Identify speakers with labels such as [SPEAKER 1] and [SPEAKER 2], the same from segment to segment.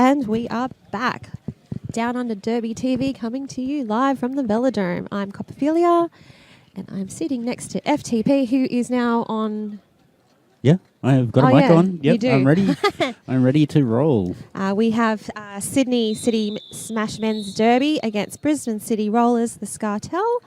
[SPEAKER 1] And we are back. Downunder Derby TV coming to you live from the Velodrome. I'm Copperphilia, and I'm sitting next to FTP, who is now on...
[SPEAKER 2] Yeah, I've got a mic on. Yep, I'm ready. I'm ready to roll.
[SPEAKER 1] We have Sydney City Smash Men's Derby against Brisbane City Rollers, the Scartel.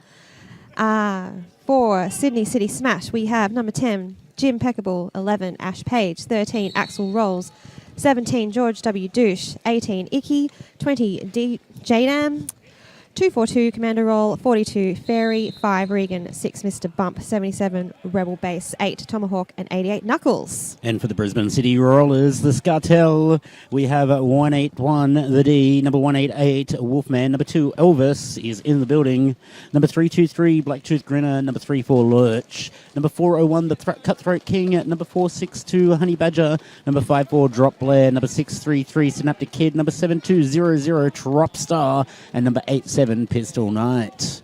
[SPEAKER 1] For Sydney City Smash, we have number 10, Jim Peckable, 11, Ash Page, 13, Axel Rolls, 17, George W. Douche, 18, Icky, 20, D. J-Dam, 242, Commander Roll, 42, Fairy, 5, Regan, 6, Mr. Bump, 77, Rebel Base, 8, Tomahawk, and 88, Knuckles.
[SPEAKER 2] And for the Brisbane City Rollers, the Scartel, we have 181, the D, number 188, Wolfman, number 2, Elvis is in the building, number 323, Blacktooth Grinner, number 34, Lurch, number 401, the Cutthroat King, number 462, Honey Badger, number 54, Drop Blair, number 633, Synaptic Kid, number 7200, Trop Star, and number 87, Pistol Knight.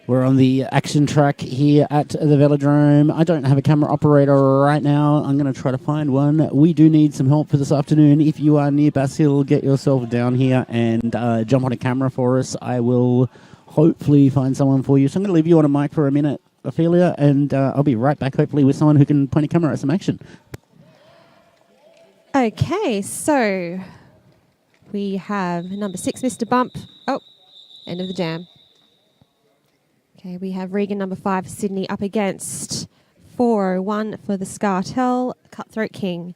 [SPEAKER 2] We're on the action track here at the Velodrome. I don't have a camera operator right now. I'm going to try to find one. We do need some help for this afternoon. If you are near Basil, get yourself down here and jump on a camera for us. I will hopefully find someone for you. So I'm going to leave you on a mic for a minute, Ophelia, and I'll be right back hopefully with someone who can point a camera at some action.
[SPEAKER 1] Okay, so we have number 6, Mr. Bump. Oh, end of the jam. Okay, we have Regan, number 5, Sydney, up against 401 for the Scartel, Cutthroat King.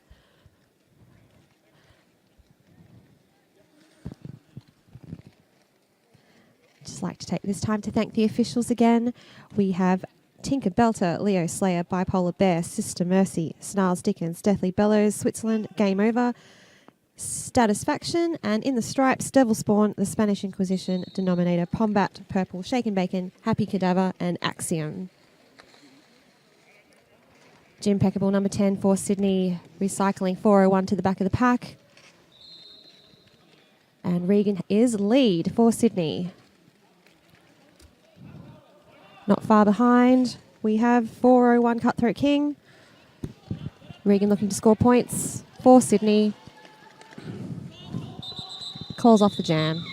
[SPEAKER 1] Just like to take this time to thank the officials again. We have Tinker Belter, Leo Slayer, Bipolar Bear, Sister Mercy, Snarls Dickens, Deathly Bellows, Switzerland, Game Over, Satisfaction, and in the stripes, Devil Spawn, the Spanish Inquisition, Denominator, Pombat, Purple, Shaken Bacon, Happy Cadaver, and Axiom. Jim Peckable, number 10 for Sydney, recycling 401 to the back of the pack. And Regan is lead for Sydney. Not far behind, we have 401 Cutthroat King. Regan looking to score points for Sydney. Calls off the jam.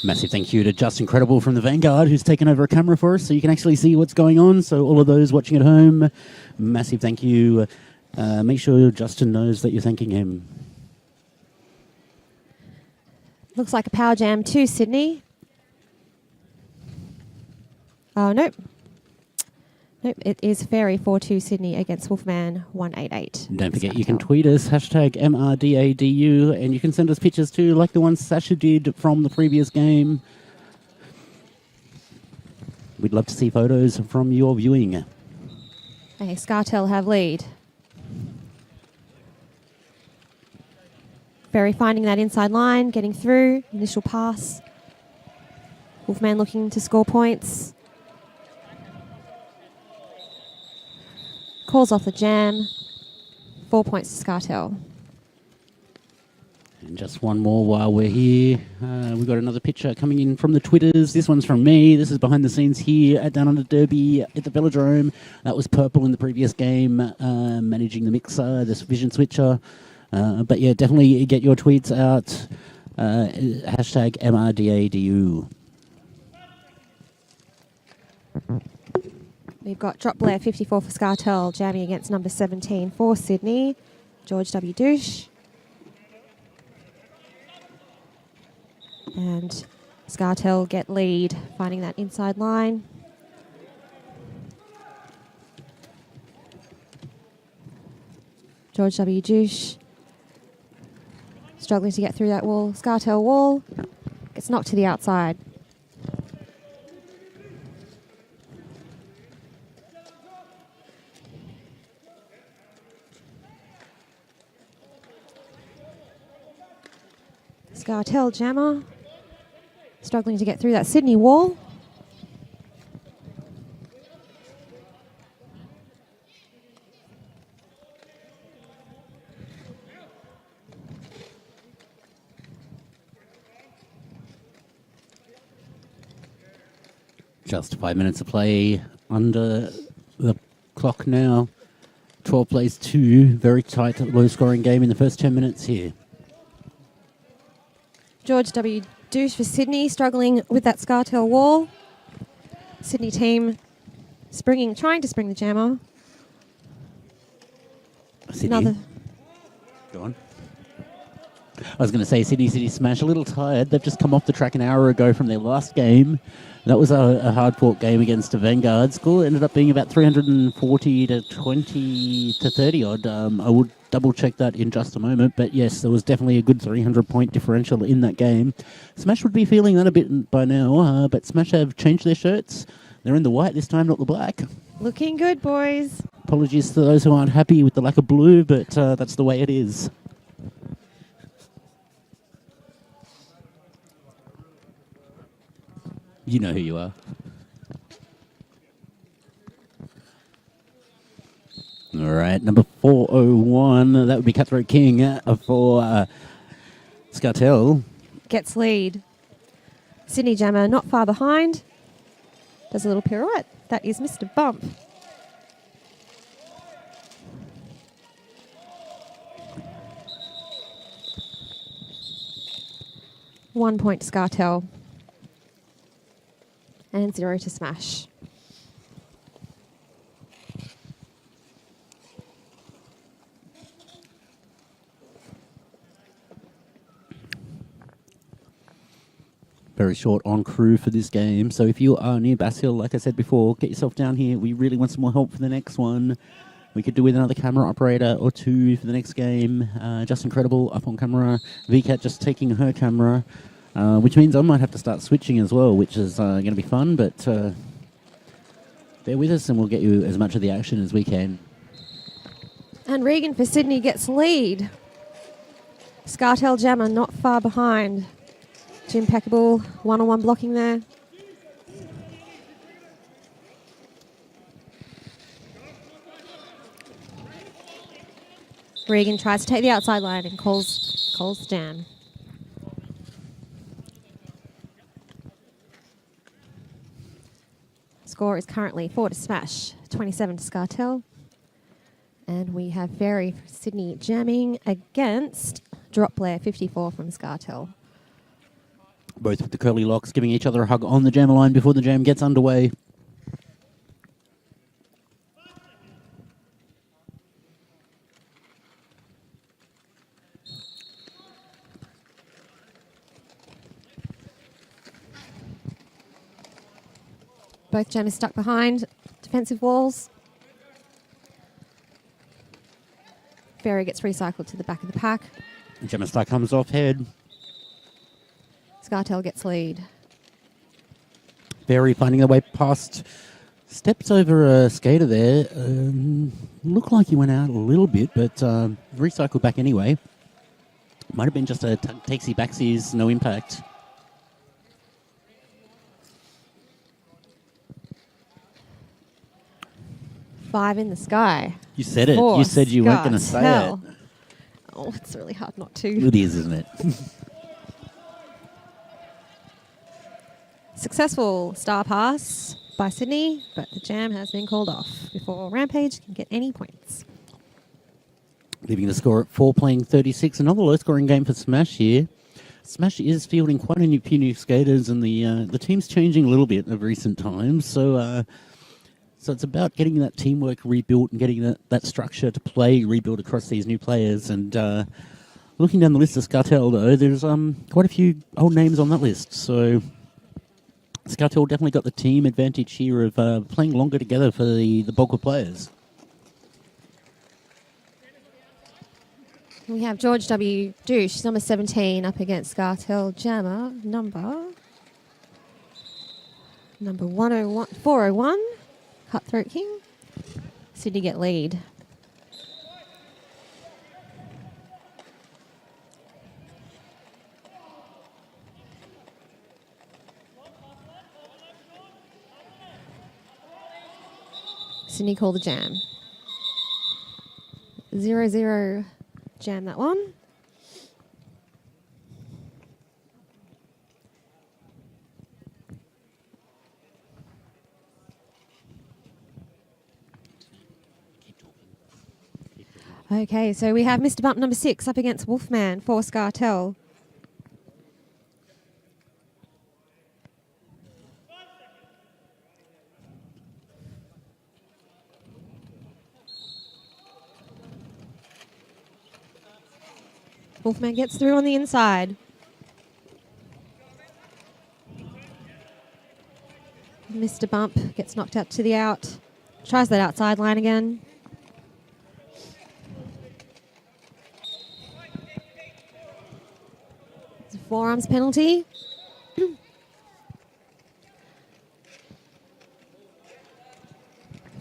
[SPEAKER 2] Massive thank you to Just Incredible from the Vanguard, who's taken over a camera for us so you can actually see what's going on. So all of those watching at home, massive thank you. Make sure Justin knows that you're thanking him.
[SPEAKER 1] Looks like a power jam to Sydney. Oh, nope. Nope, it is Fairy 4-2 Sydney against Wolfman 188.
[SPEAKER 2] Don't forget, you can tweet us, hashtag MRDADU, and you can send us pictures too, like the one Sasha did from the previous game. We'd love to see photos from your viewing.
[SPEAKER 1] Okay, Scartel have lead. Fairy finding that inside line, getting through, initial pass. Wolfman looking to score points. Calls off the jam. 4 points to Scartel.
[SPEAKER 2] And just one more while we're here. We've got another picture coming in from the Twitters. This one's from me. This is behind the scenes here at Downunder Derby at the Velodrome. That was Purple in the previous game, managing the mixer, this vision switcher. But yeah, definitely get your tweets out. Hashtag MRDADU.
[SPEAKER 1] We've got Drop Blair 54 for Scartel, jamming against number 17 for Sydney, George W. Douche. And Scartel get lead, finding that inside line. George W. Douche struggling to get through that wall. Scartel wall gets knocked to the outside. Scartel jammer, struggling to get through that Sydney wall.
[SPEAKER 2] Just 5 minutes of play under the clock now. 12 plays 2, very tight, low-scoring game in the first 10 minutes here.
[SPEAKER 1] George W. Douche for Sydney, struggling with that Scartel wall. Sydney team trying to spring the jammer.
[SPEAKER 2] Sydney. Go on. I was going to say City Smash, a little tired. They've just come off the track an hour ago from their last game. That was a hard-fought game against a Vanguard. Score ended up being about 340 to 20 to 30 odd. I will double-check that in just a moment. But yes, there was definitely a good 300-point differential in that game. Smash would be feeling that a bit by now, but Smash have changed their shirts. They're in the white this time, not the black.
[SPEAKER 1] Looking good, boys.
[SPEAKER 2] Apologies to those who aren't happy with the lack of blue, but that's the way it is. You know who you are. All right, number 401. That would be Cutthroat King for Scartel.
[SPEAKER 1] Gets lead. Sydney Jammer not far behind. Does a little pirouette. That is Mr. Bump. One point to Scartel. And 0 to Smash.
[SPEAKER 2] Very short on crew for this game. So if you are near Bass Hill, like I said before, get yourself down here. We really want some more help for the next one. We could do with another camera operator or two for the next game. Just Incredible up on camera. VCAT just taking her camera. Which means I might have to start switching as well, which is going to be fun, but bear with us and we'll get you as much of the action as we can.
[SPEAKER 1] And Regan for Sydney gets lead. Scartel Jammer not far behind. Jim Impeccable, one-on-one blocking there. Regan tries to take the outside line and calls jam. Score is currently 4 to Smash, 27 to Scartel. And we have Fairy for Sydney jamming against Drop Blair, 54 from Scartel.
[SPEAKER 2] Both with the curly locks giving each other a hug on the jammer line before the jam gets underway.
[SPEAKER 1] Both jammers stuck behind defensive walls. Fairy gets recycled to the back of the pack.
[SPEAKER 2] Jammer Star comes off head.
[SPEAKER 1] Scartel gets lead.
[SPEAKER 2] Fairy finding their way past. Steps over a skater there. Looked like he went out a little bit, but recycled back anyway. Might have been just a takesy backsies, no impact.
[SPEAKER 1] Five in the sky.
[SPEAKER 2] You said it. You said you weren't going to say it.
[SPEAKER 1] Oh, it's really hard not to.
[SPEAKER 2] It is, isn't it?
[SPEAKER 1] Successful star pass by Sydney, but the jam has been called off before Rampage can get any points.
[SPEAKER 2] Leaving the score at 4, playing 36. Another low-scoring game for Smash here. Smash is fielding quite a few new skaters, and the team's changing a little bit of recent times. So it's about getting that teamwork rebuilt and getting that structure to play rebuilt across these new players. And looking down the list of Scartel, though, there's quite a few old names on that list. So Scartel definitely got the team advantage here of playing longer together for the bulk of players.
[SPEAKER 1] We have George W. Douche, number 17, up against Scartel Jammer, number 401, Cutthroat King. Sydney get lead. Sydney call the jam. 0-0 jam that one. Okay, so we have Mr. Bump number 6 up against Wolfman for Scartel. Wolfman gets through on the inside. Missed a bump, gets knocked out to the out. Tries that outside line again. It's a forearms penalty.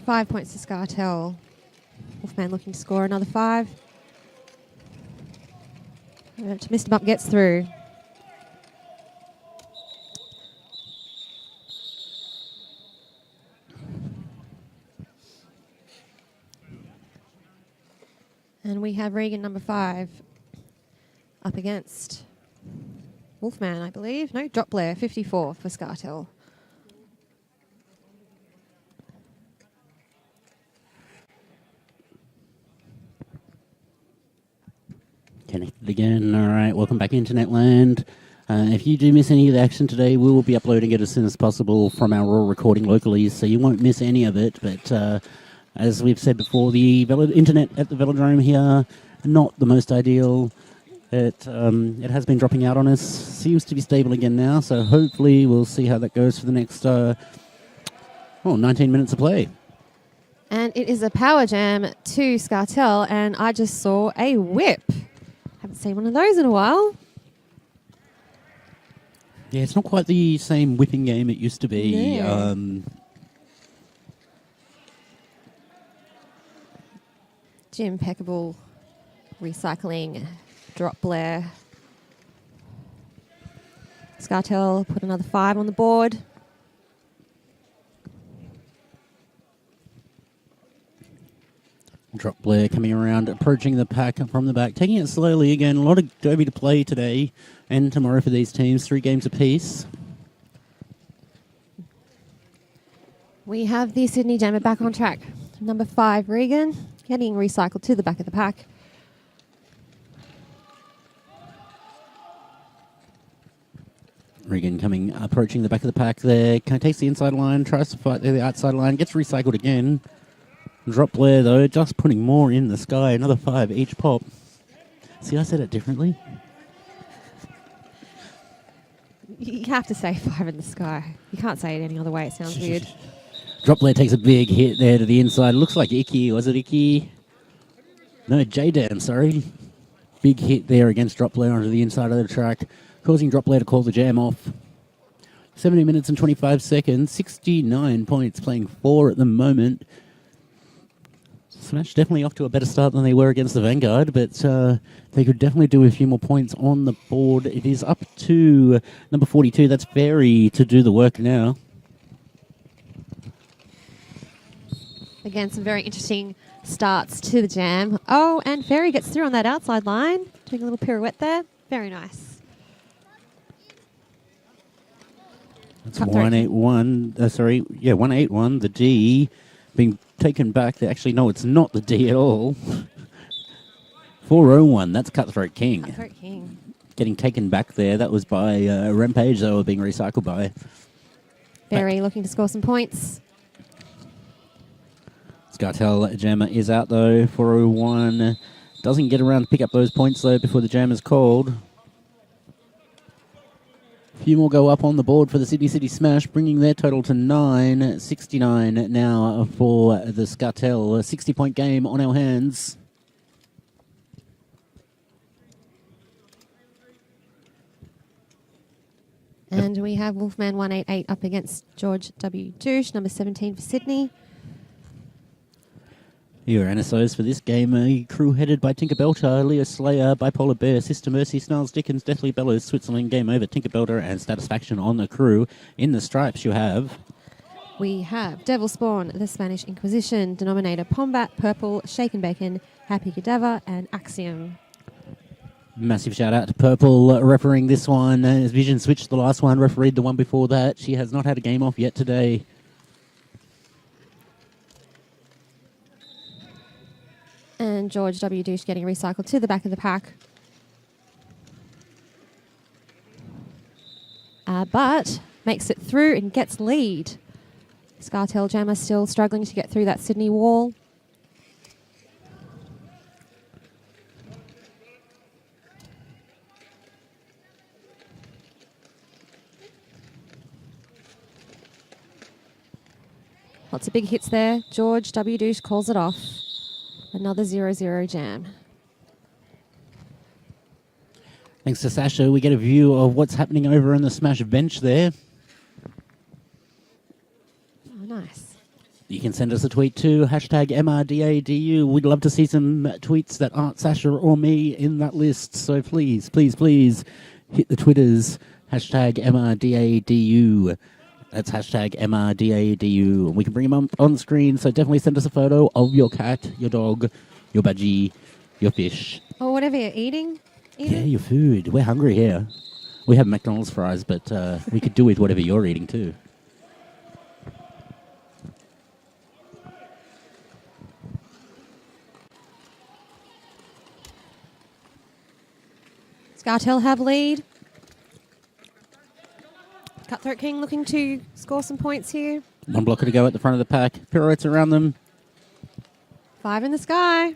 [SPEAKER 1] 5 points to Scartel. Wolfman looking to score another 5. Mr. Bump gets through. And we have Regan, number 5, up against Wolfman, I believe. No, Drop Blair, 54 for Scartel.
[SPEAKER 2] Connected again. All right, welcome back, Internet Land. If you do miss any of the action today, we will be uploading it as soon as possible from our raw recording locally, so you won't miss any of it. But as we've said before, the internet at the velodrome here, not the most ideal. It has been dropping out on us. Seems to be stable again now, so hopefully we'll see how that goes for the next 19 minutes of play.
[SPEAKER 1] And it is a power jam to Scartel, and I just saw a whip. Haven't seen one of those in a while.
[SPEAKER 2] Yeah, it's not quite the same whipping game it used to be.
[SPEAKER 1] No. Impeccable recycling, Drop Blair. Scartel put another 5 on the board.
[SPEAKER 2] Drop Blair coming around, approaching the pack from the back, taking it slowly again. A lot of derby to play today and tomorrow for these teams, 3 games apiece.
[SPEAKER 1] We have the Sydney Jammer back on track. Number 5, Regan, getting recycled to the back of the pack.
[SPEAKER 2] Regan approaching the back of the pack there. Takes the inside line, tries to fight the outside line, gets recycled again. Drop Blair, though, just putting more in the sky. Another 5 each pop. See, I said it differently.
[SPEAKER 1] You have to say 5 in the sky. You can't say it any other way. It sounds weird.
[SPEAKER 2] Drop Blair takes a big hit there to the inside. Looks like Icky. Was it Icky? No, J-Dan, sorry. Big hit there against Drop Blair onto the inside of the track, causing Drop Blair to call the jam off. 70 minutes and 25 seconds. 69 points, playing 4 at the moment. Smash definitely off to a better start than they were against the Vanguard, but they could definitely do a few more points on the board. It is up to number 42. That's Fairy to do the work now.
[SPEAKER 1] Again, some very interesting starts to the jam. Oh, and Fairy gets through on that outside line. Doing a little pirouette there. Very nice.
[SPEAKER 2] That's 181. 181. The D being taken back. Actually, no, it's not the D at all. 401. That's Cutthroat King.
[SPEAKER 1] Cutthroat King.
[SPEAKER 2] Getting taken back there. That was by Rampage, they were being recycled by.
[SPEAKER 1] Fairy looking to score some points.
[SPEAKER 2] Scartel Jammer is out, though. 401. Doesn't get around to pick up those points, though, before the jam is called. A few more go up on the board for the Sydney City Smash, bringing their total to 9. 69 now for the Scartel. A 60-point game on our hands.
[SPEAKER 1] And we have Wolfman 188 up against George W. number 17 for Sydney.
[SPEAKER 2] Your NSOs for this game, a crew headed by Tinkerbelter, Leo Slayer, Bipolar Bear, Sister Mercy, Snarls Dickens, Deathly Bellows, Switzerland, Game Over, Tinkerbelter, and Satisfaction on the crew. In the stripes you have...
[SPEAKER 1] We have Devil Spawn, the Spanish Inquisition, Denominator Pombat, Purple, Shaken Bacon, Happy Cadaver, and Axiom.
[SPEAKER 2] Massive shout out to Purple refereeing this one. As Vision switched the last one, refereed the one before that. She has not had a game off yet today.
[SPEAKER 1] And George W. Douche getting recycled to the back of the pack. But makes it through and gets lead. Scartel Jammer still struggling to get through that Sydney wall. Lots of big hits there. George W. Douche calls it off. Another 0-0 jam.
[SPEAKER 2] Thanks to Sasha, we get a view of what's happening over in the Smash bench there.
[SPEAKER 1] Oh, nice.
[SPEAKER 2] You can send us a tweet too, hashtag MRDADU. We'd love to see some tweets that aren't Sasha or me in that list. So please, please, please hit the Twitters, hashtag MRDADU. That's hashtag MRDADU. And we can bring them up on screen, so definitely send us a photo of your cat, your dog, your budgie, your fish.
[SPEAKER 1] Or whatever you're eating.
[SPEAKER 2] Yeah, your food. We're hungry here. We have McDonald's fries, but we could do with whatever you're eating too.
[SPEAKER 1] Scartel have lead. Cutthroat King looking to score some points here.
[SPEAKER 2] One blocker to go at the front of the pack. Pirouettes around them.
[SPEAKER 1] 5 in the sky.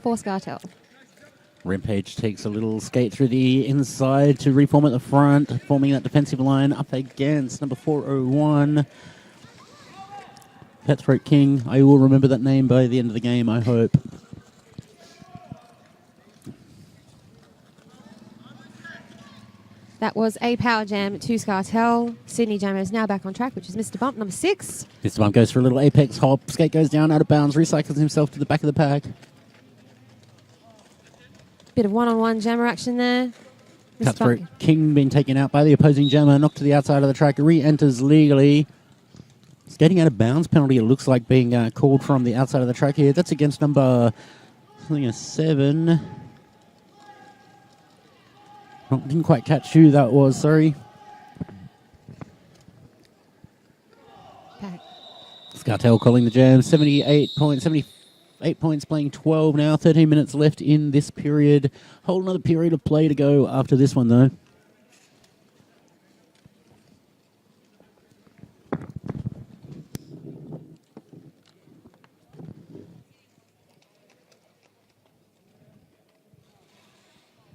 [SPEAKER 1] For Scartel.
[SPEAKER 2] Rampage takes a little skate through the inside to reform at the front, forming that defensive line up against number 401. Cutthroat King. I will remember that name by the end of the game, I hope.
[SPEAKER 1] That was a power jam to Scartel. Sydney Jammer is now back on track, which is Mr. Bump, number 6.
[SPEAKER 2] Mr. Bump goes for a little apex hop. Skate goes down out of bounds, recycles himself to the back of the pack.
[SPEAKER 1] Bit of one-on-one jammer action there.
[SPEAKER 2] Cutthroat King being taken out by the opposing jammer, knocked to the outside of the track, re-enters legally. Skating out of bounds penalty, it looks like, being called from the outside of the track here. That's against number, I think, 7. Oh, didn't quite catch who that was, sorry.
[SPEAKER 1] Okay.
[SPEAKER 2] Scartel calling the jam, 78 points, playing 12 now, 13 minutes left in this period. Whole another period of play to go after this one, though.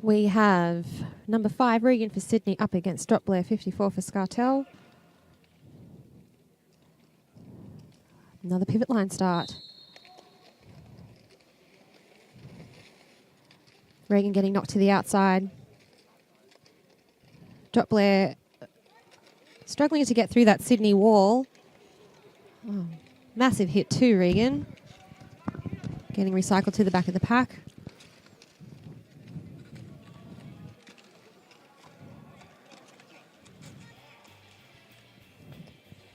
[SPEAKER 1] We have number 5, Regan for Sydney, up against Drop Blair, 54 for Scartel. Another pivot line start. Regan getting knocked to the outside. Drop Blair struggling to get through that Sydney wall. Oh, massive hit too, Regan. Getting recycled to the back of the pack.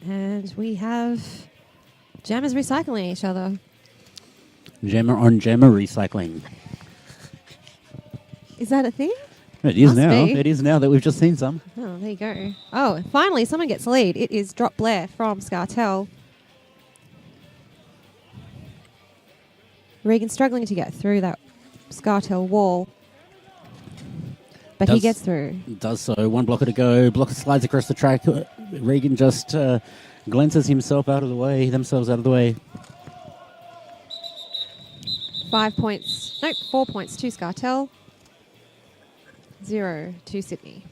[SPEAKER 1] And we have jammers recycling each other.
[SPEAKER 2] Jammer on jammer recycling.
[SPEAKER 1] Is that a thing?
[SPEAKER 2] It is
[SPEAKER 1] Must
[SPEAKER 2] now.
[SPEAKER 1] be.
[SPEAKER 2] It is now that we've just seen some.
[SPEAKER 1] Oh, there you go. Oh, finally someone gets lead. It is Drop Blair from Scartel. Regan struggling to get through that Scartel wall. But he gets through.
[SPEAKER 2] Does so. One blocker to go. Blocker slides across the track. Regan just glances himself out of the way, themselves out of the way.
[SPEAKER 1] 5 points. Nope, 4 points to Scartel. 0 to Sydney.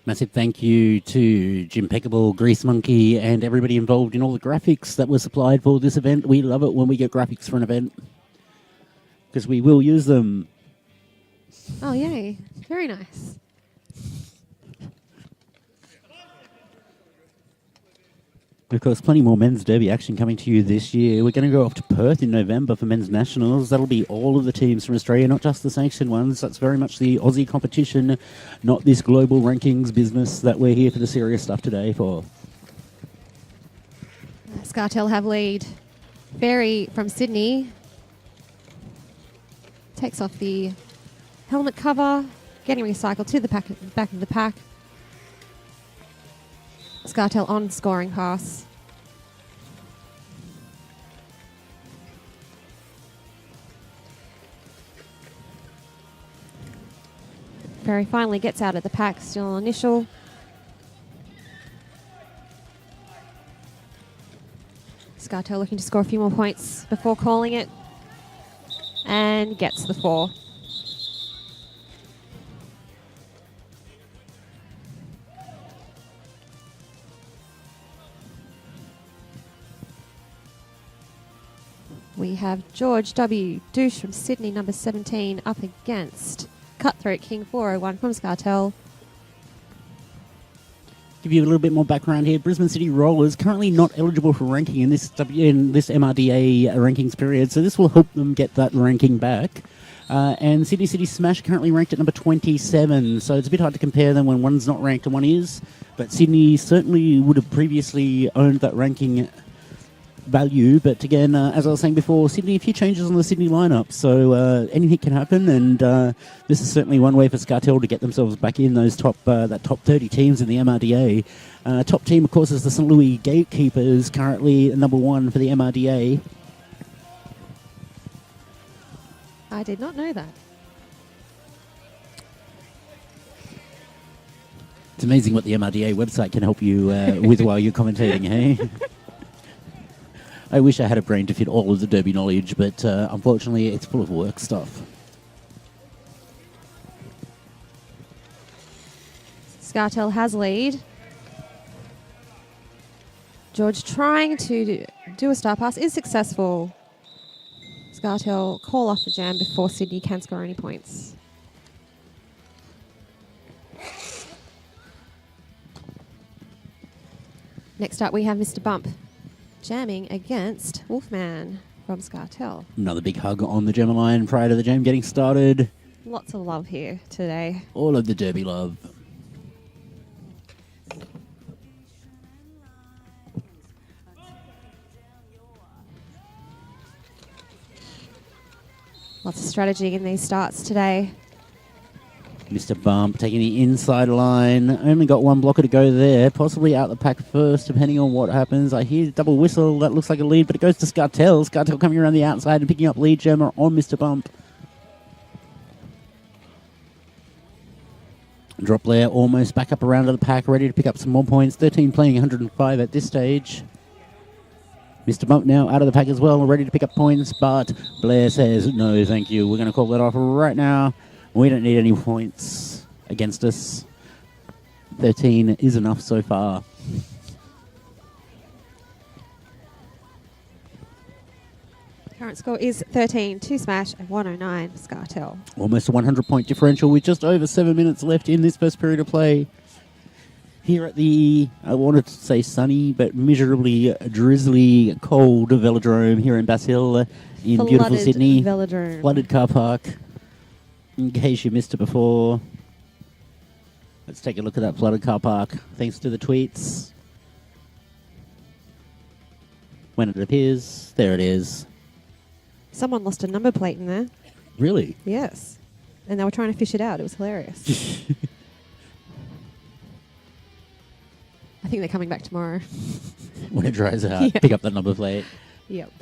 [SPEAKER 2] Massive thank you to Jim Peckable, Grease Monkey, and everybody involved in all the graphics that were supplied for this event. We love it when we get graphics for an event, because we will use them.
[SPEAKER 1] Oh, yay. Very nice.
[SPEAKER 2] Of course, plenty more men's derby action coming to you this year. We're going to go off to Perth in November for men's nationals. That'll be all of the teams from Australia, not just the sanctioned ones. That's very much the Aussie competition, not this global rankings business that we're here for the serious stuff today for.
[SPEAKER 1] Scartel have lead. Barry from Sydney takes off the helmet cover, getting recycled to the back of the pack. Scartel on scoring pass. Barry finally gets out of the pack, still initial. Scartel looking to score a few more points before calling it, and gets the 4. We have George W. Douche from Sydney, number 17, up against Cutthroat King 401 from Scartel.
[SPEAKER 2] Give you a little bit more background here. Brisbane City Rollers currently not eligible for ranking in this MRDA rankings period, so this will help them get that ranking back. And Sydney City Smash currently ranked at number 27, so it's a bit hard to compare them when one's not ranked and one is. But Sydney certainly would have previously owned that ranking value. But again, as I was saying before, Sydney, a few changes on the Sydney lineup, so anything can happen. And this is certainly one way for Scartel to get themselves back in those top 30 teams in the MRDA. Top team, of course, is the St. Louis Gatekeepers, currently number 1 for the MRDA.
[SPEAKER 1] I did not know that.
[SPEAKER 2] It's amazing what the MRDA website can help you with while you're commentating, hey? I wish I had a brain to fit all of the Derby knowledge, but unfortunately it's full of work stuff.
[SPEAKER 1] Scartel has lead. George trying to do a star pass is successful. Scartel call off the jam before Sydney can score any points. Next up we have Mr. Bump jamming against Wolfman from Scartel.
[SPEAKER 2] Another big hug on the Gemma line prior to the jam getting started.
[SPEAKER 1] Lots of love here today.
[SPEAKER 2] All of the Derby love.
[SPEAKER 1] Lots of strategy in these starts today.
[SPEAKER 2] Mr. Bump taking the inside line. Only got one blocker to go there. Possibly out the pack first, depending on what happens. I hear double whistle. That looks like a lead, but it goes to Scartel. Scartel coming around the outside and picking up lead Gemma on Mr. Bump. Drop there, almost back up around to the pack, ready to pick up some more points. 13 playing 105 at this stage. Mr. Bump now out of the pack as well, ready to pick up points, but Blair says, no, thank you. We're going to call that off right now. We don't need any points against us. 13 is enough so far.
[SPEAKER 1] Current score is 13, 2 Smash and 109 for Scartel.
[SPEAKER 2] Almost a 100-point differential with just over 7 minutes left in this first period of play. Here at the, I wanted to say sunny, but miserably drizzly, cold velodrome here in Bass Hill in beautiful Sydney.
[SPEAKER 1] Velodrome.
[SPEAKER 2] Flooded car park. In case you missed it before. Let's take a look at that flooded car park. Thanks to the tweets. When it appears, there it is.
[SPEAKER 1] Someone lost a number plate in there.
[SPEAKER 2] Really?
[SPEAKER 1] Yes. And they were trying to fish it out. It was hilarious. I think they're coming back tomorrow.
[SPEAKER 2] When it dries out,
[SPEAKER 1] Yeah.
[SPEAKER 2] pick up that number plate.
[SPEAKER 1] Yep.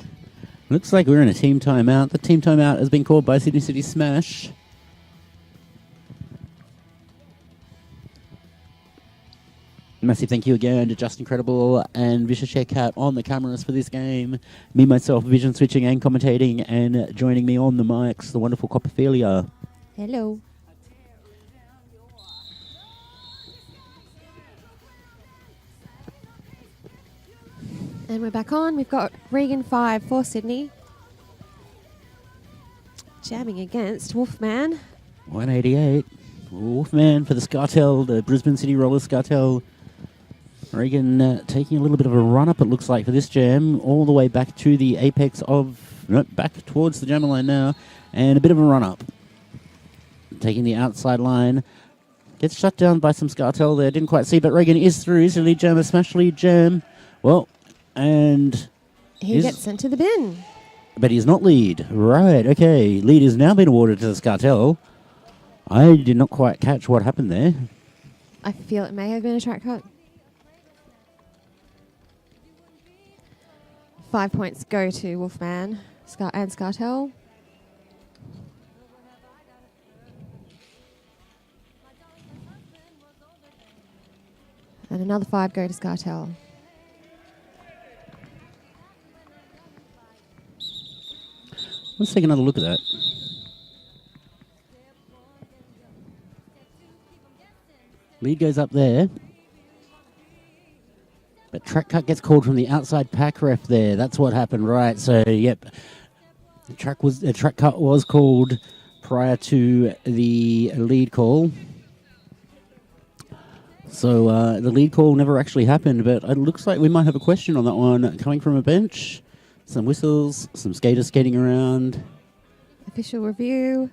[SPEAKER 2] Looks like we're in a team timeout. The team timeout has been called by Sydney City Smash. Massive thank you again to Just Incredible and Vicious Cat on the cameras for this game. Me, myself, vision switching and commentating, and joining me on the mics, the wonderful Copperphilia.
[SPEAKER 1] Hello. And we're back on. We've got Regan 5 for Sydney. Jamming against Wolfman.
[SPEAKER 2] 188. Wolfman for the Scartel, the Brisbane City Roller Scartel. Regan taking a little bit of a run-up, it looks like, for this jam, all the way back to the apex of... Nope, back towards the jammer line now, and a bit of a run-up. Taking the outside line. Gets shut down by some Scartel there, didn't quite see, but Regan is through. Is a lead jam, a smash lead jam. Well, and...
[SPEAKER 1] He gets sent to the bin.
[SPEAKER 2] But he's not lead. Right, okay. Lead has now been awarded to the Scartel. I did not quite catch what happened there.
[SPEAKER 1] I feel it may have been a track cut. 5 points go to Wolfman and Scartel. And another 5 go to Scartel.
[SPEAKER 2] Let's take another look at that. Lead goes up there. But track cut gets called from the outside pack ref there. That's what happened, right? So, yep. The track cut was called prior to the lead call. So the lead call never actually happened, but it looks like we might have a question on that one coming from a bench. Some whistles, some skaters skating around.
[SPEAKER 1] Official review.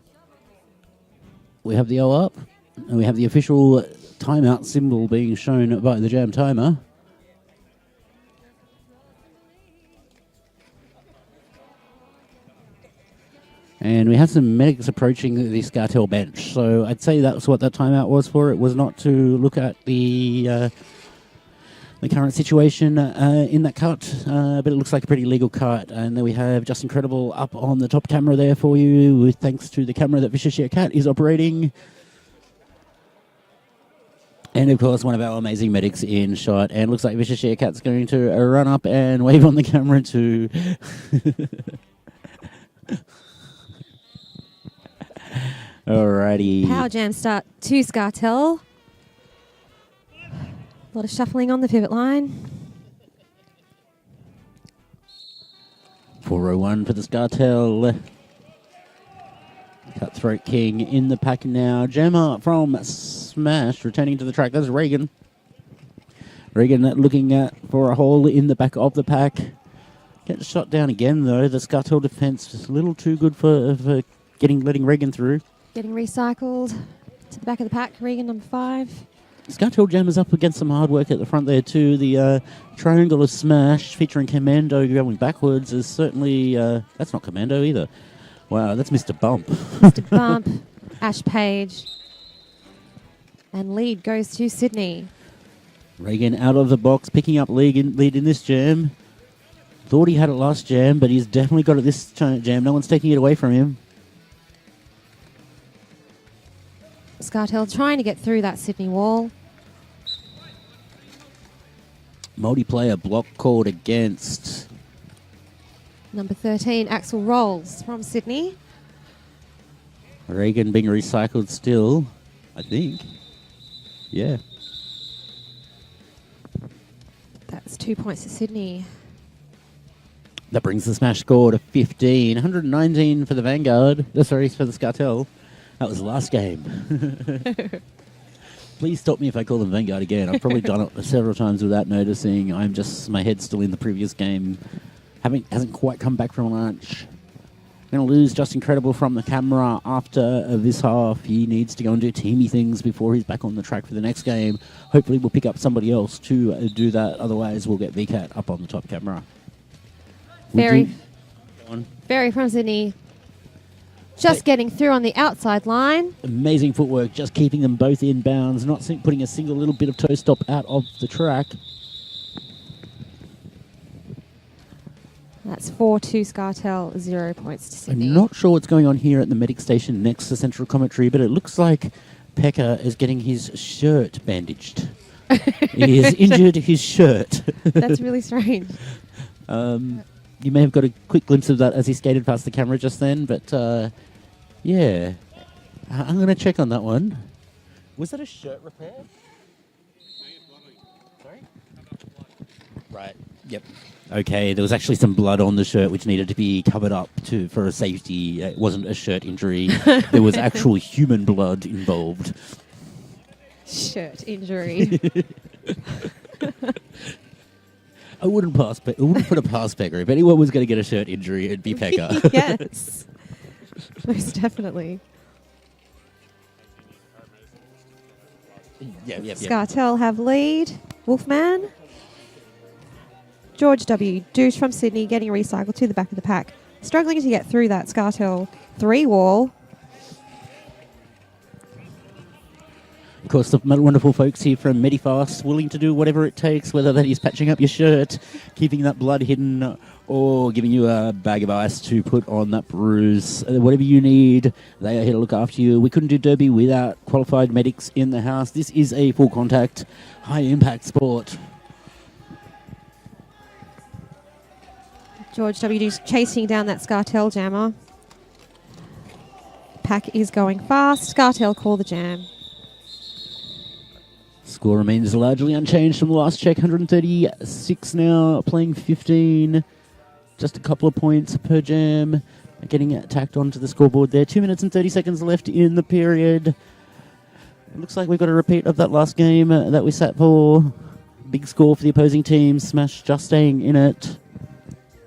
[SPEAKER 2] We have the O up, and we have the official timeout symbol being shown by the jam timer. And we have some medics approaching the Scartel bench. So I'd say that's what that timeout was for. It was not to look at the current situation in that cut, but it looks like a pretty legal cut. And then we have Just Incredible up on the top camera there for you, with thanks to the camera that Vicious Share Cat is operating. And of course, one of our amazing medics in shot. And looks like Vicious Share Cat's going to run up and wave on the camera to... Alrighty.
[SPEAKER 1] Power jam start to Scartel. A lot of shuffling on the pivot line.
[SPEAKER 2] 401 for the Scartel. Cutthroat King in the pack now. Jammer from Smash returning to the track. That's Reagan. Reagan looking for a hole in the back of the pack. Gets shot down again though. The Scartel defense is a little too good for letting Reagan through.
[SPEAKER 1] Getting recycled to the back of the pack. Regan, number 5.
[SPEAKER 2] Scartel Jammer's up against some hard work at the front there too. The triangular smash featuring Commando going backwards is certainly... that's not Commando either. Wow, that's Mr. Bump.
[SPEAKER 1] Mr. Bump, Ash Page. And lead goes to Sydney.
[SPEAKER 2] Reagan out of the box, picking up lead in this jam. Thought he had it last jam, but he's definitely got it this jam. No one's taking it away from him.
[SPEAKER 1] Scartel trying to get through that Sydney wall.
[SPEAKER 2] Multiplayer block called against.
[SPEAKER 1] Number 13, Axel Rolls from Sydney.
[SPEAKER 2] Reagan being recycled still, I think. Yeah.
[SPEAKER 1] That's 2 points to Sydney.
[SPEAKER 2] That brings the smash score to 15. 119 for the Vanguard. Sorry, for the Scartel. That was the last game. Please stop me if I call them Vanguard again. I've probably done it several times without noticing. My head's still in the previous game. Hasn't quite come back from lunch. Going to lose Just Incredible from the camera after this half. He needs to go and do teamy things before he's back on the track for the next game. Hopefully we'll pick up somebody else to do that. Otherwise we'll get VCAT up on the top camera.
[SPEAKER 1] Very from Sydney. Just getting through on the outside line.
[SPEAKER 2] Amazing footwork, just keeping them both in bounds, not putting a single little bit of toe stop out of the track.
[SPEAKER 1] That's 4-2 Scartel, 0 points to Sydney.
[SPEAKER 2] I'm not sure what's going on here at the medic station next to Central Commentary, but it looks like Pekka is getting his shirt bandaged. He has injured his shirt.
[SPEAKER 1] That's really strange.
[SPEAKER 2] You may have got a quick glimpse of that as he skated past the camera just then, but yeah. I'm going to check on that one. Was that a shirt repair? Sorry? Right, yep. Okay, there was actually some blood on the shirt which needed to be covered up for a safety. It wasn't a shirt injury. There was actual human blood involved.
[SPEAKER 1] Shirt injury.
[SPEAKER 2] I wouldn't put a past Pekka. If anyone was going to get a shirt injury, it'd be Pekka.
[SPEAKER 1] Yes, most definitely.
[SPEAKER 2] Yeah.
[SPEAKER 1] Scartel have lead. Wolfman. George W. Douche from Sydney getting recycled to the back of the pack. Struggling to get through that Scartel 3 wall.
[SPEAKER 2] Of course, the wonderful folks here from Medifast willing to do whatever it takes, whether that is patching up your shirt, keeping that blood hidden, or giving you a bag of ice to put on that bruise. Whatever you need, they are here to look after you. We couldn't do Derby without qualified medics in the house. This is a full contact, high impact sport.
[SPEAKER 1] George W. chasing down that Scartel jammer. Pack is going fast. Scartel call the jam.
[SPEAKER 2] Score remains largely unchanged from the last check. 136 now, playing 15. Just a couple of points per jam. getting tacked onto the scoreboard there. 2 minutes and 30 seconds left in the period. It looks like we've got a repeat of that last game that we sat for. Big score for the opposing team. Smash just staying in it.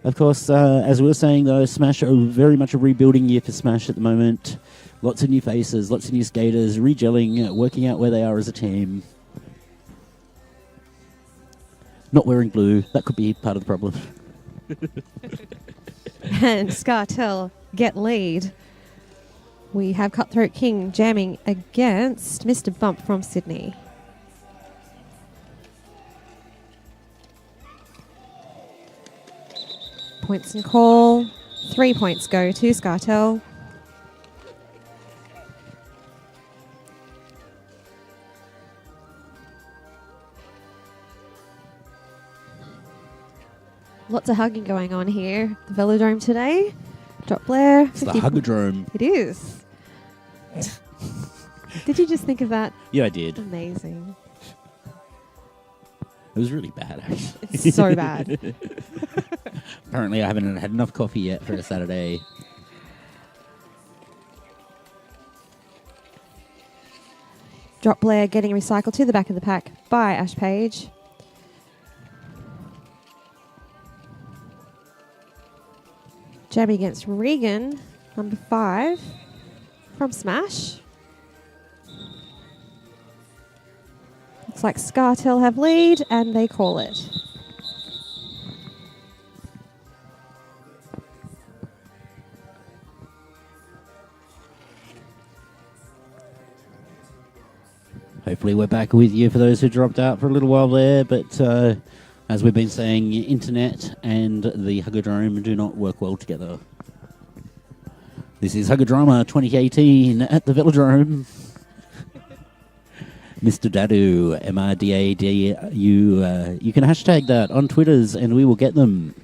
[SPEAKER 2] Of course, as we were saying, though, Smash are very much a rebuilding year for Smash at the moment. Lots of new faces, lots of new skaters, regelling, working out where they are as a team. Not wearing blue. That could be part of the problem.
[SPEAKER 1] And Scartel get lead. We have Cutthroat King jamming against Mr. Bump from Sydney. Points and call. 3 points go to Scartel. Lots of hugging going on here. The Velodrome today. Drop Blair.
[SPEAKER 2] It's the Huggadrome.
[SPEAKER 1] It is. Did you just think of that?
[SPEAKER 2] Yeah, I did.
[SPEAKER 1] Amazing.
[SPEAKER 2] It was really bad, actually.
[SPEAKER 1] It's so bad.
[SPEAKER 2] Apparently, I haven't had enough coffee yet for a Saturday.
[SPEAKER 1] Drop Blair getting recycled to the back of the pack by Ash Page. Jamming against Regan, number 5 from Smash. Looks like Scartel have lead and they call it.
[SPEAKER 2] Hopefully we're back with you for those who dropped out for a little while there, but as we've been saying, internet and the Huggadrome do not work well together. This is Huggadrama 2018 at the Velodrome. Mr. Dadu, MRDADU, you can hashtag that on Twitters and we will get them.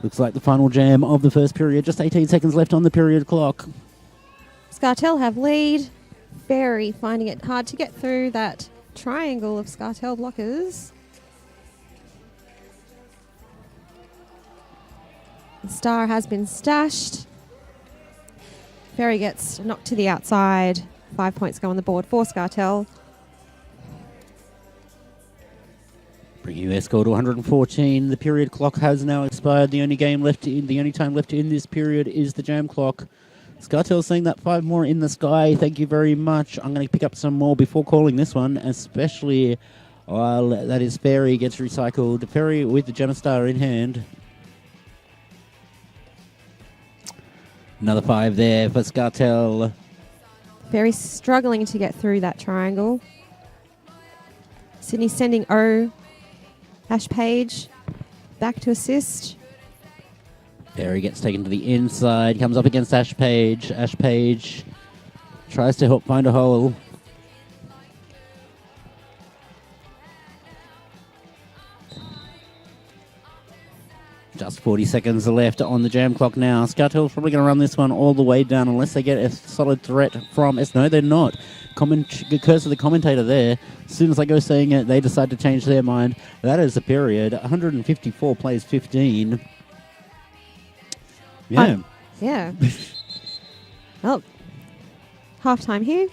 [SPEAKER 2] Looks like the final jam of the first period, just 18 seconds left on the period clock.
[SPEAKER 1] Scartel have lead. Very finding it hard to get through that triangle of Scartel blockers. The star has been stashed. Ferry gets knocked to the outside. 5 points go on the board for Scartel.
[SPEAKER 2] Bringing their score to 114. The period clock has now expired. The only time left in this period is the jam clock. Scartel saying that 5 more in the sky. Thank you very much. I'm going to pick up some more before calling this one, especially while that is Ferry gets recycled. Ferry with the Gemma Star in hand. Another 5 there for Scartel.
[SPEAKER 1] Very struggling to get through that triangle. Sydney sending O. Ash Page back to assist.
[SPEAKER 2] Ferry gets taken to the inside, comes up against Ash Page. Ash Page tries to help find a hole. Just 40 seconds left on the jam clock now. Scartel's probably going to run this one all the way down unless they get a solid threat from S. No, they're not. Curse of the commentator there. As soon as I go saying it, they decide to change their mind. That is the period. 154 plays 15. Yeah.
[SPEAKER 1] Yeah. Well, half-time here.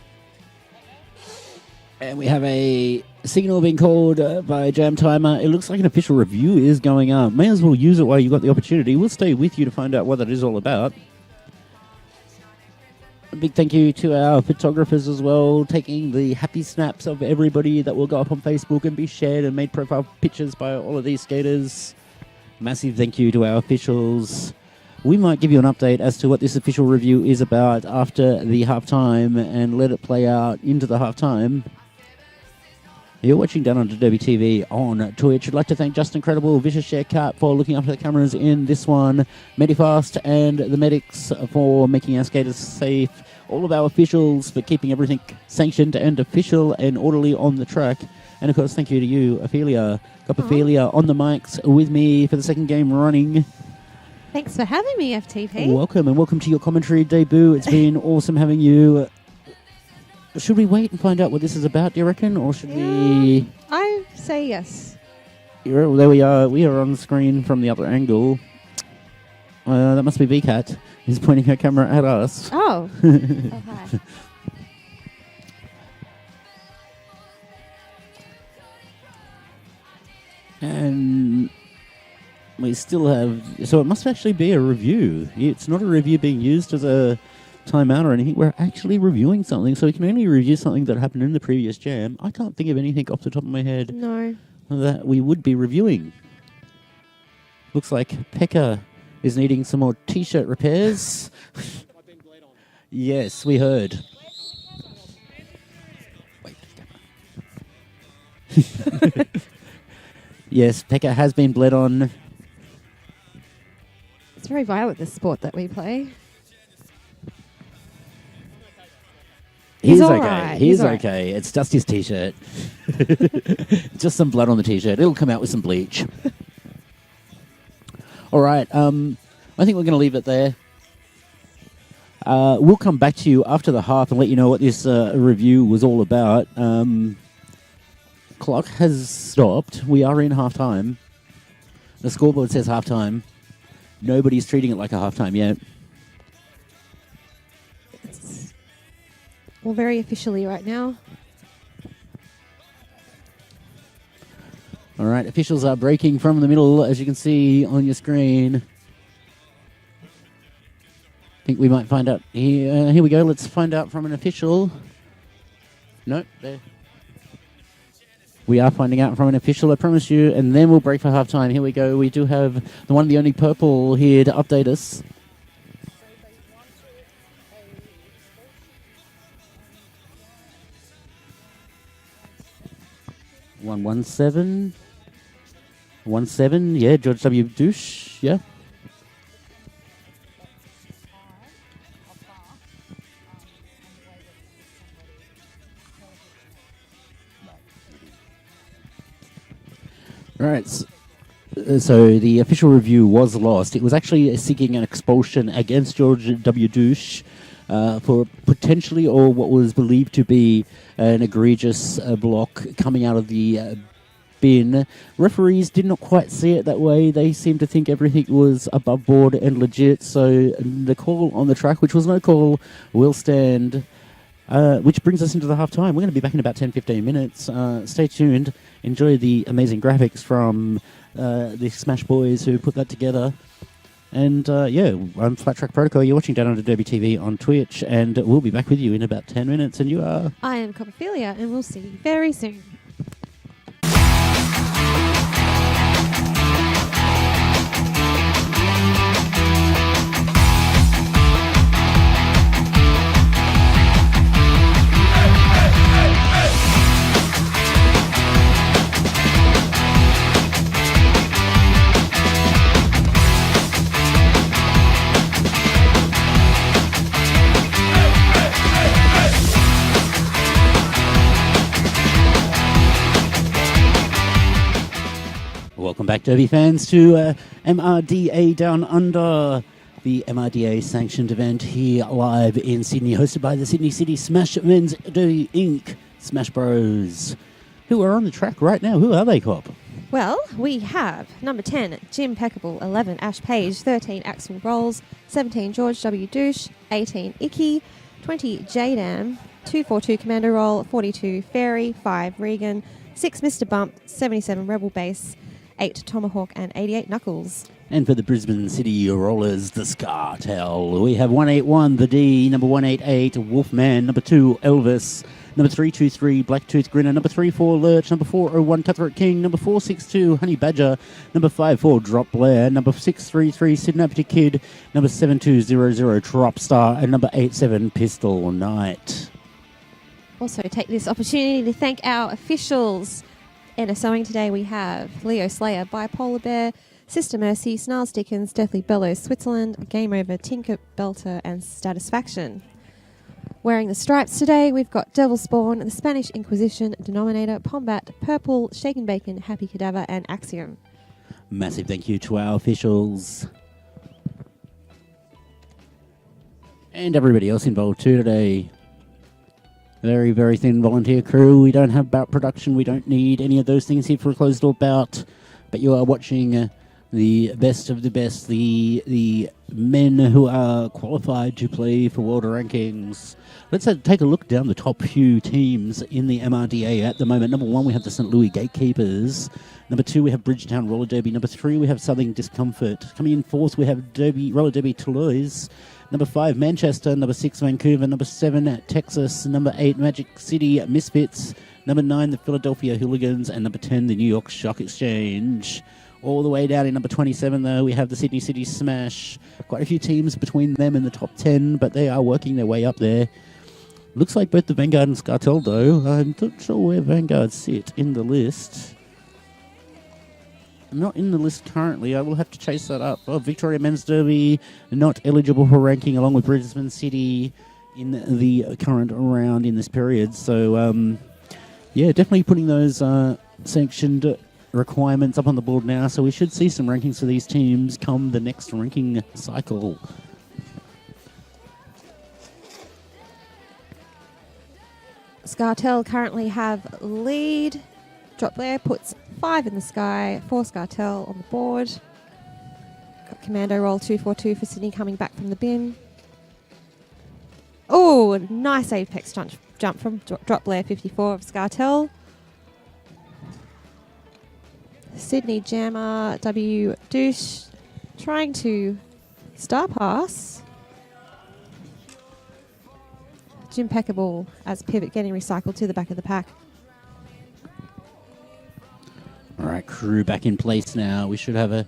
[SPEAKER 2] And we have a signal being called by Jam Timer. It looks like an official review is going up. May as well use it while you've got the opportunity. We'll stay with you to find out what that is all about. A big thank you to our photographers as well, taking the happy snaps of everybody that will go up on Facebook and be shared and made profile pictures by all of these skaters. Massive thank you to our officials. We might give you an update as to what this official review is about after the halftime and let it play out into the halftime. You're watching Downunder TV on Twitch. I'd like to thank Just Incredible, Vicious Share Cat for looking after the cameras in this one, Medifast and the medics for making our skaters safe, all of our officials for keeping everything sanctioned and official and orderly on the track. And of course, thank you to you, Ophelia. Got Ophelia on the mics with me for the second game running.
[SPEAKER 1] Thanks for having me, FTP.
[SPEAKER 2] Welcome, and welcome to your commentary debut. It's been awesome having you. Should we wait and find out what this is about, do you reckon? Or should we...
[SPEAKER 1] I say yes.
[SPEAKER 2] There we are. We are on the screen from the other angle. that must be VCAT. He's pointing her camera at us.
[SPEAKER 1] Oh. Oh, hi.
[SPEAKER 2] And we still have... So it must actually be a review. It's not a review being used as a timeout or anything. We're actually reviewing something, so we can only review something that happened in the previous jam. I can't think of anything off the top of my head that we would be reviewing. Looks like Pekka is needing some more T-shirt repairs. Yes, we heard. Yes, Pekka has been bled on.
[SPEAKER 1] It's very violent, this sport that we play.
[SPEAKER 2] He's
[SPEAKER 1] all
[SPEAKER 2] okay.
[SPEAKER 1] right.
[SPEAKER 2] He's
[SPEAKER 1] all right.
[SPEAKER 2] okay. It's just his T-shirt. Just some blood on the T-shirt. It'll come out with some bleach. All right. I think we're going to leave it there. We'll come back to you after the half and let you know what this review was all about. Clock has stopped. We are in halftime. The scoreboard says halftime. Nobody's treating it like a halftime yet.
[SPEAKER 1] It's all very officially right now.
[SPEAKER 2] All right, officials are breaking from the middle, as you can see on your screen. I think we might find out. Here we go. Let's find out from an official. Nope, there. We are finding out from an official, I promise you, and then we'll break for halftime. Here we go. We do have the one and the only Purple here to update us. One 17, yeah, George W. Douche, yeah. Right, so the official review was lost. It was actually seeking an expulsion against George W. Douche for potentially, or what was believed to be, an egregious block coming out of the bin. Referees did not quite see it that way. They seemed to think everything was above board and legit, so the call on the track, which was no call, will stand. Which brings us into the half-time. We're going to be back in about 10-15 minutes. Stay tuned. Enjoy the amazing graphics from the Smash Boys who put that together. And yeah, I'm Flat Track Protocol. You're watching Downunder Derby TV on Twitch, and we'll be back with you in about 10 minutes. And you are...
[SPEAKER 1] I am Copperphilia, and we'll see you very soon.
[SPEAKER 2] Welcome back, Derby fans, to MRDA Down Under, the MRDA sanctioned event here live in Sydney, hosted by the Sydney City Smash Men's Derby Inc. Smash Bros, who are on the track right now. Who are they, Cop?
[SPEAKER 1] Well, we have number 10, Jim Peckable, 11, Ash Page, 13, Axel Rolls, 17, George W. Douche, 18, Icky, 20, J-Dam, 242 Commando Roll, 42, Fairy, 5, Regan, 6, Mr. Bump, 77, Rebel Base, 8, Tomahawk, and 88, Knuckles.
[SPEAKER 2] And for the Brisbane City Rollers, the Scartel, we have 181, the D, number 188, Wolfman, number 2, Elvis, number 323, Blacktooth Grinner, number 34, Lurch, number 401, Cutthroat King, number 462, Honey Badger, number 54, Drop Blair, number 633, Synaptic Kid, number 7200, Drop Star, and number 87, Pistol Knight.
[SPEAKER 1] Also, take this opportunity to thank our officials. NSOing today we have Leo Slayer, Bipolar Bear, Sister Mercy, Snarls Dickens, Deathly Bellows, Switzerland, Game Over, Tinker Belter, and Satisfaction. Wearing the stripes today, we've got Devil Spawn, the Spanish Inquisition, Denominator, Pombat, Purple, Shaken Bacon, Happy Cadaver, and Axiom.
[SPEAKER 2] Massive thank you to our officials. And everybody else involved too today. Very, very thin volunteer crew. We don't have bout production. We don't need any of those things here for a closed door bout. But you are watching the best of the best, the men who are qualified to play for world rankings. Let's take a look down the top few teams in the MRDA at the moment. Number 1, we have the St. Louis Gatekeepers. Number 2, we have Bridgetown Roller Derby. Number 3, we have Southern Discomfort. Coming in 4th, we have Roller Derby Toulouse. Number 5, Manchester. Number 6, Vancouver. Number 7, Texas. Number 8, Magic City Misfits. Number 9, the Philadelphia Hooligans. And number 10, the New York Stock Exchange. All the way down in number 27, though, we have the Sydney City Smash. Quite a few teams between them and the top 10, but they are working their way up there. Looks like both the Vanguard and Scartel, though. I'm not sure where Vanguard sit in the list. Not in the list currently. I will have to chase that up. Oh, Victoria Men's Derby, not eligible for ranking, along with Brisbane City in the current round in this period. So, yeah, definitely putting those sanctioned requirements up on the board now, so we should see some rankings for these teams come the next ranking cycle.
[SPEAKER 1] Scartel currently have lead. Drop Blair puts 5 in the sky, 4 Scartel on the board. Got Commando roll 242 for Sydney coming back from the bin. Oh, nice apex jump from Drop Blair 54 of Scartel. Sydney Jammer W18 trying to star pass. Impeccable as pivot getting recycled to the back of the pack.
[SPEAKER 2] All right, crew back in place now. We should have a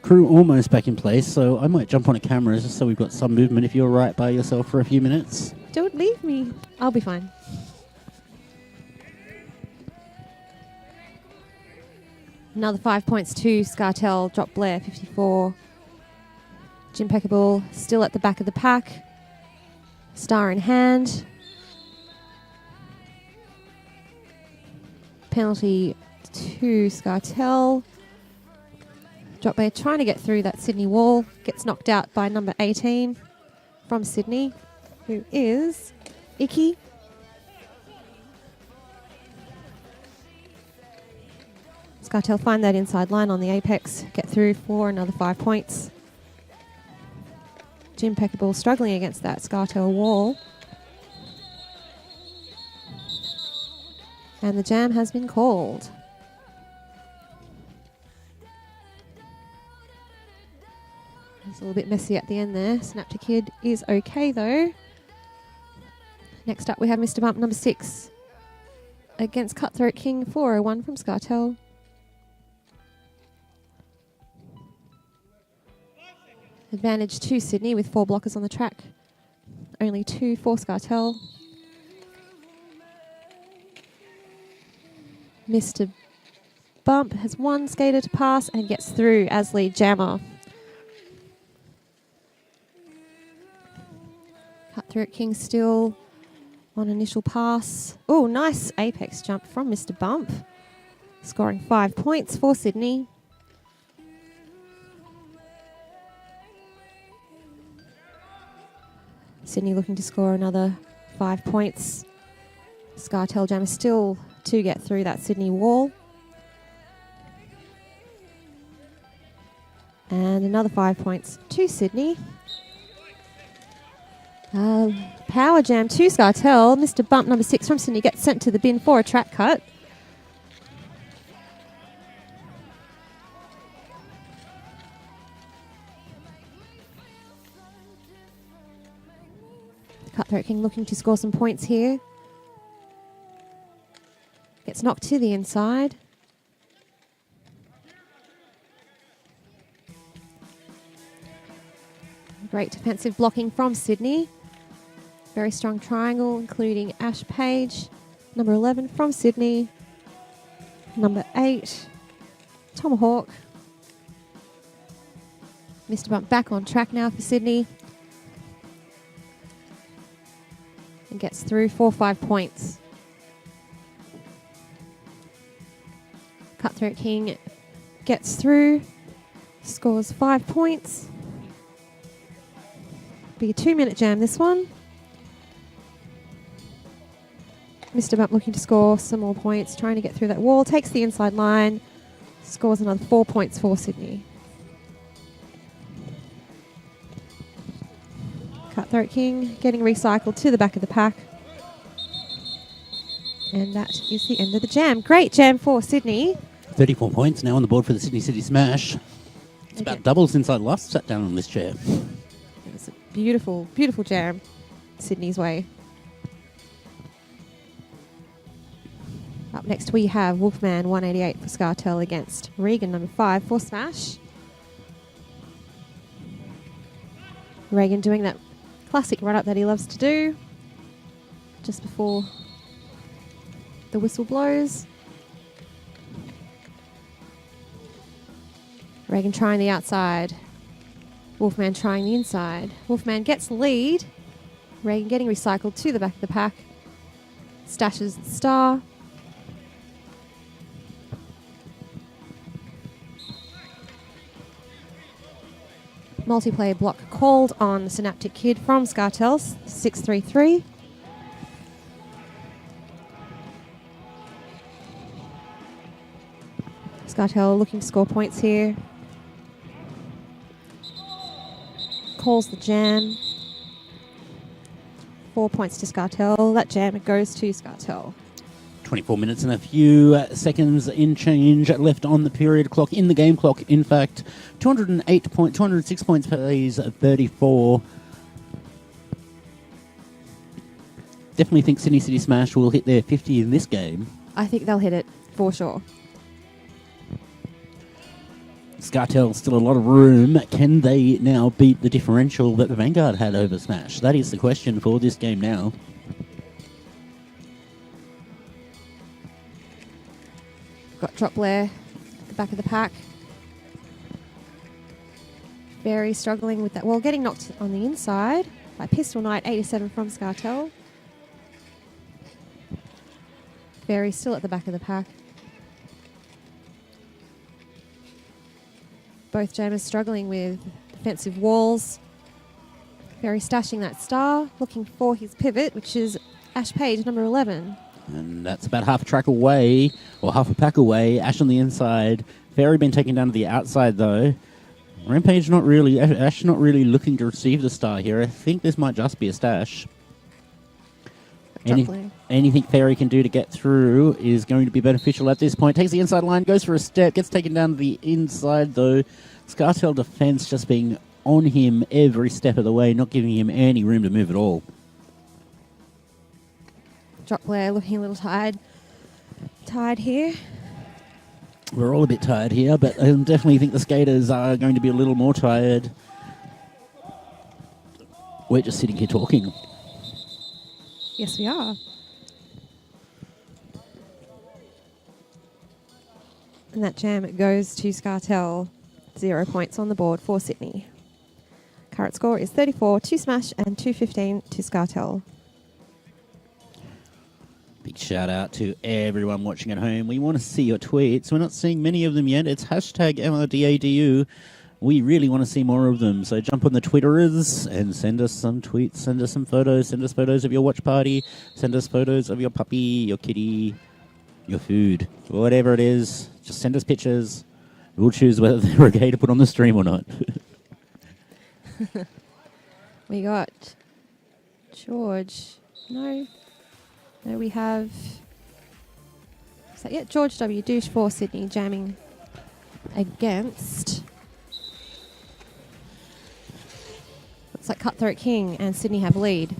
[SPEAKER 2] crew almost back in place, so I might jump on a camera just so we've got some movement if you're right by yourself for a few minutes.
[SPEAKER 1] Don't leave me. I'll be fine. Another 5 points to Scartel, Drop Blair 54. Impeccable still at the back of the pack. Star in hand. Penalty to Scartel. Drop Blair trying to get through that Sydney wall. Gets knocked out by number 18 from Sydney, who is Icky. Scartel find that inside line on the apex. Get through for another 5 points. Impeccable struggling against that Scartel wall. And the jam has been called. It's a little bit messy at the end there. Snapter Kid is okay though. Next up we have Mr. Bump number 6 against Cutthroat King 401 from Scartel. Advantage to Sydney with 4 blockers on the track. Only 2 for Scartel. Mr. Bump has 1 skater to pass and gets through as lead jammer. Cutthroat King still on initial pass. Oh, nice apex jump from Mr. Bump. Scoring 5 points for Sydney. Sydney looking to score another 5 points. Scartel jammer still to get through that Sydney wall. And another 5 points to Sydney. Power jam to Scartel. Mr. Bump number 6 from Sydney gets sent to the bin for a track cut. Cutthroat King looking to score some points here. Gets knocked to the inside. Great defensive blocking from Sydney. Very strong triangle, including Ash Page, number 11 from Sydney. Number 8, Tomahawk. Mr. Bump back on track now for Sydney. And gets through 4-5 points. Cutthroat King gets through, scores 5 points. Be a 2-minute jam this one. Mr. Bump looking to score some more points, trying to get through that wall, takes the inside line. Scores another 4 points for Sydney. Cutthroat King getting recycled to the back of the pack. And that is the end of the jam. Great jam for Sydney.
[SPEAKER 2] 34 points now on the board for the Sydney City Smash. It's about double since I last sat down on this chair.
[SPEAKER 1] It was a beautiful, beautiful jam. Sydney's way. Up next we have Wolfman 188 for Scartel against Regan number 5 for Smash. Regan doing that classic run-up that he loves to do just before the whistle blows. Regan trying the outside. Wolfman trying the inside. Wolfman gets the lead. Regan getting recycled to the back of the pack. Stashes the star. Multiplayer block called on Synaptic Kid from Scartel, 633. Scartel looking to score points here. Calls the jam. 4 points to Scartel. That jam goes to Scartel.
[SPEAKER 2] 24 minutes and a few seconds in change left on the period clock, in the game clock, in fact. 206 points plays 34. Definitely think Sydney City Smash will hit their 50 in this game.
[SPEAKER 1] I think they'll hit it for sure.
[SPEAKER 2] Scartel still a lot of room. Can they now beat the differential that the Vanguard had over Smash? That is the question for this game now.
[SPEAKER 1] Got Drop Blair at the back of the pack. Very struggling with that. Well, getting knocked on the inside by Pistol Knight 87 from Scartel. Very still at the back of the pack. Both jammers struggling with defensive walls. Very stashing that star, looking for his pivot, which is Ash Page, number 11.
[SPEAKER 2] And that's about half a track away, or half a pack away. Ash on the inside. Fairy been taken down to the outside, though. Rampage not really, Ash not really looking to receive the star here. I think this might just be a stash. Anything Fairy can do to get through is going to be beneficial at this point. Takes the inside line, goes for a step, gets taken down to the inside, though. Scartel defense just being on him every step of the way, not giving him any room to move at all.
[SPEAKER 1] Drop Blair looking a little tired here.
[SPEAKER 2] We're all a bit tired here, but I definitely think the skaters are going to be a little more tired. We're just sitting here talking.
[SPEAKER 1] Yes, we are. And that jam goes to Scartel. 0 points on the board for Sydney. Current score is 34 to Smash and 215 to Scartel.
[SPEAKER 2] Big shout out to everyone watching at home. We want to see your tweets. We're not seeing many of them yet. It's hashtag MRDADU. We really want to see more of them. So jump on the Twitterers and send us some tweets, send us some photos, send us photos of your watch party, send us photos of your puppy, your kitty, your food, whatever it is. Just send us pictures. We'll choose whether they're okay to put on the stream or not.
[SPEAKER 1] We got George. No, we have... Is that yet? George W. Douche for Sydney jamming against... Looks like Cutthroat King and Sydney have lead.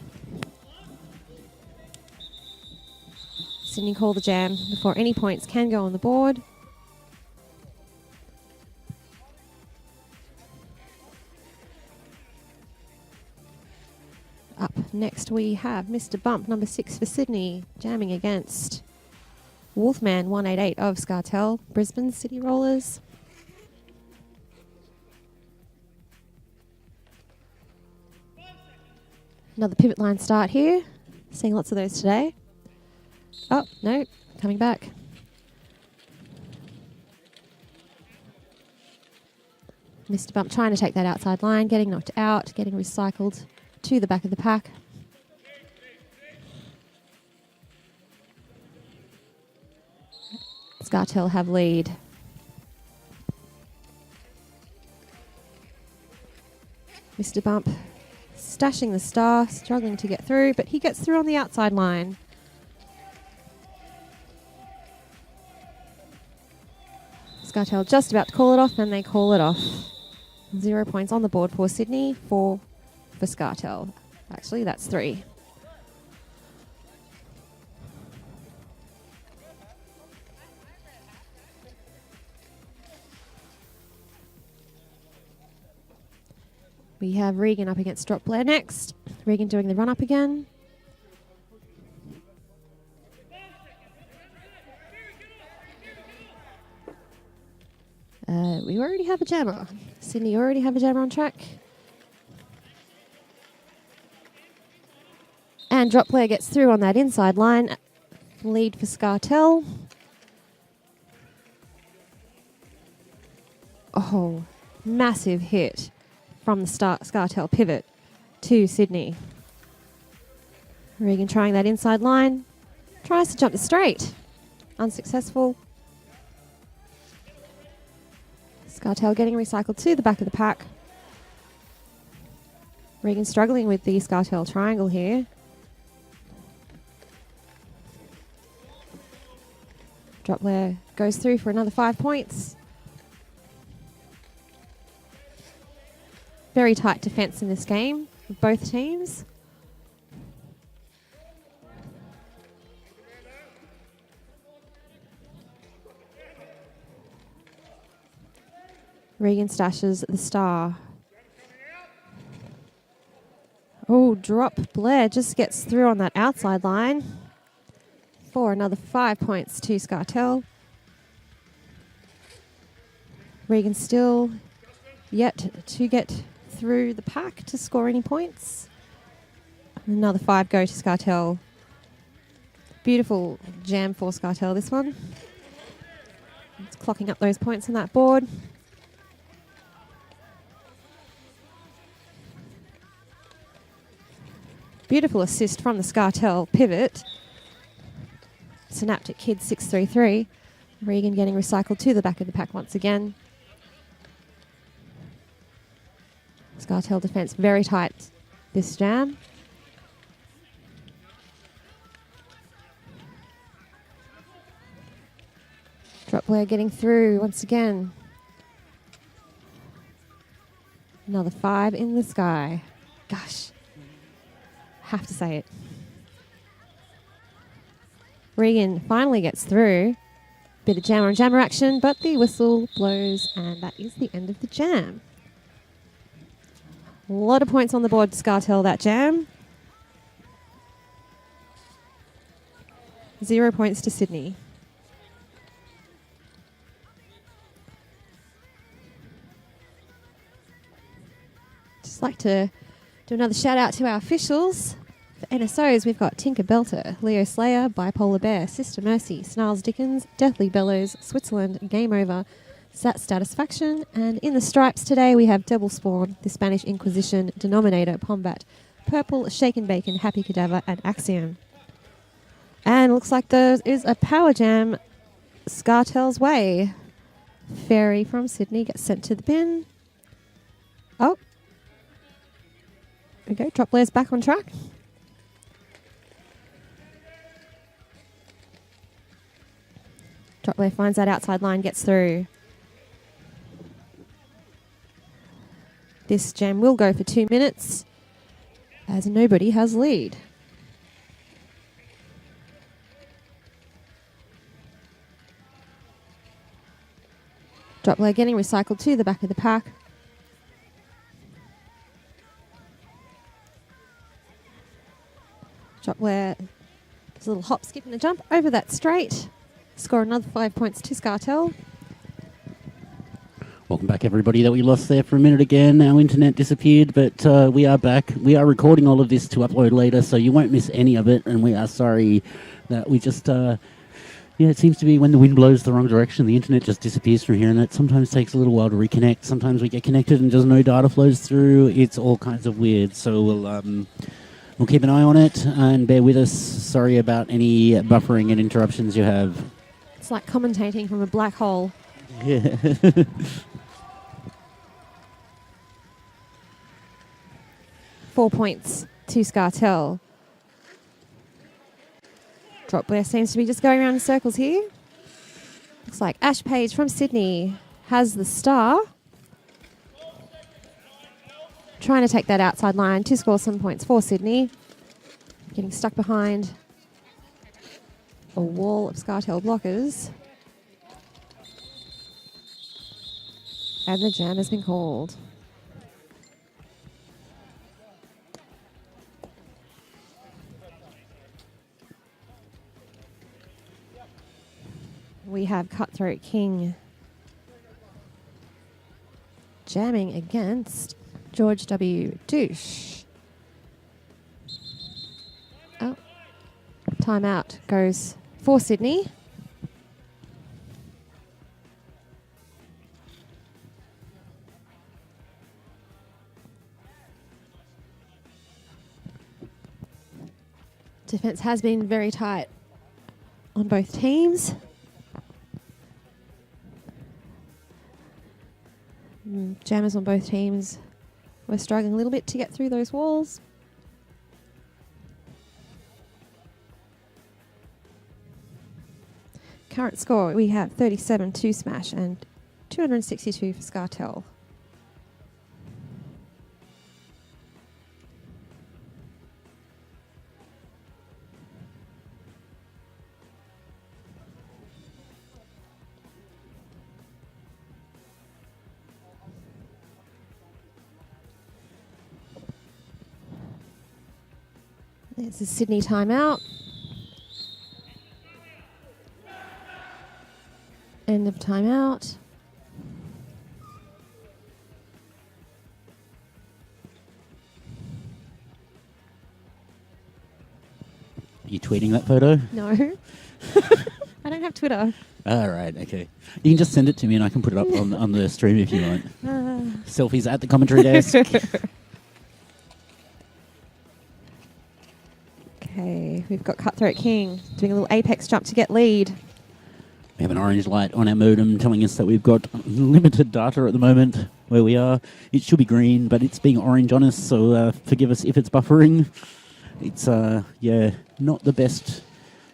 [SPEAKER 1] Sydney call the jam before any points can go on the board. Up next we have Mr. Bump, number 6 for Sydney, jamming against Wolfman 188 of Scartel, Brisbane City Rollers. Another pivot line start here. Seeing lots of those today. Oh, no, coming back. Mr. Bump trying to take that outside line, getting knocked out, getting recycled to the back of the pack. Scartel have lead. Mr. Bump stashing the star, struggling to get through, but he gets through on the outside line. Scartel just about to call it off, and they call it off. 0 points on the board for Sydney, 4 for Scartel. Actually, that's 3. We have Regan up against Drop Blair next. Regan doing the run up again. We already have a jammer. Sydney already have a jammer on track. And Drop Blair gets through on that inside line. Lead for Scartel. Oh, massive hit from the Scartel pivot to Sydney. Regan trying that inside line. Tries to jump the straight. Unsuccessful. Scartel getting recycled to the back of the pack. Regan struggling with the Scartel triangle here. Drop Blair goes through for another 5 points. Very tight defence in this game of both teams. Regan stashes the star. Oh, Drop Blair just gets through on that outside line for another 5 points to Scartel. Regan still yet to get through the pack to score any points. Another 5 go to Scartel. Beautiful jam for Scartel, this one. It's clocking up those points on that board. Beautiful assist from the Scartel pivot. Synaptic Kid 633. Regan getting recycled to the back of the pack once again. Scartel defence very tight this jam. Drop Blair getting through once again. Another 5 in the sky. Gosh. Have to say it. Regan finally gets through. Bit of jammer and jammer action, but the whistle blows, and that is the end of the jam. A lot of points on the board to Scartel that jam. 0 points to Sydney. Just like to do another shout out to our officials. For NSOs, we've got Tinker Belter, Leo Slayer, Bipolar Bear, Sister Mercy, Snarls Dickens, Deathly Bellows, Switzerland, Game Over, Sat Satisfaction, and in the stripes today we have Devil Spawn, the Spanish Inquisition, Denominator, Pombat, Purple, Shaken Bacon, Happy Cadaver, and Axiom. And looks like there is a power jam Scartel's way. Fairy from Sydney gets sent to the bin. Oh. Okay, Drop Blair's back on track. Drop Blair finds that outside line, gets through. This jam will go for 2 minutes as nobody has lead. Drop Blair getting recycled to the back of the pack. Drop Blair does a little hop, skip and a jump over that straight. Score another 5 points to Scartel.
[SPEAKER 2] Welcome back, everybody. That we lost there for a minute again. Our internet disappeared, but we are back. We are recording all of this to upload later, so you won't miss any of it, and we are sorry that we just... yeah, it seems to be when the wind blows the wrong direction, the internet just disappears from here, and it sometimes takes a little while to reconnect. Sometimes we get connected and just no data flows through. It's all kinds of weird, so we'll keep an eye on it and bear with us. Sorry about any buffering and interruptions you have.
[SPEAKER 1] It's like commentating from a black hole.
[SPEAKER 2] Yeah.
[SPEAKER 1] 4 points to Scartel. Drop Blair seems to be just going around in circles here. Looks like Ash Page from Sydney has the star. Trying to take that outside line to score some points for Sydney. Getting stuck behind a wall of Scartel blockers. And the jam has been called. We have Cutthroat King jamming against George W. Douche. Oh, timeout goes for Sydney. Defense has been very tight on both teams. Jammers on both teams were struggling a little bit to get through those walls. Current score, we have 37 to Smash and 262 for Scartel. There's the Sydney timeout. End of timeout.
[SPEAKER 2] Are you tweeting that photo?
[SPEAKER 1] No. I don't have Twitter.
[SPEAKER 2] All right, okay. You can just send it to me and I can put it up on the stream if you want. Selfies at the commentary desk.
[SPEAKER 1] Okay, we've got Cutthroat King doing a little apex jump to get lead.
[SPEAKER 2] We have an orange light on our modem telling us that we've got limited data at the moment where we are. It should be green, but it's being orange on us, so forgive us if it's buffering. It's, not the best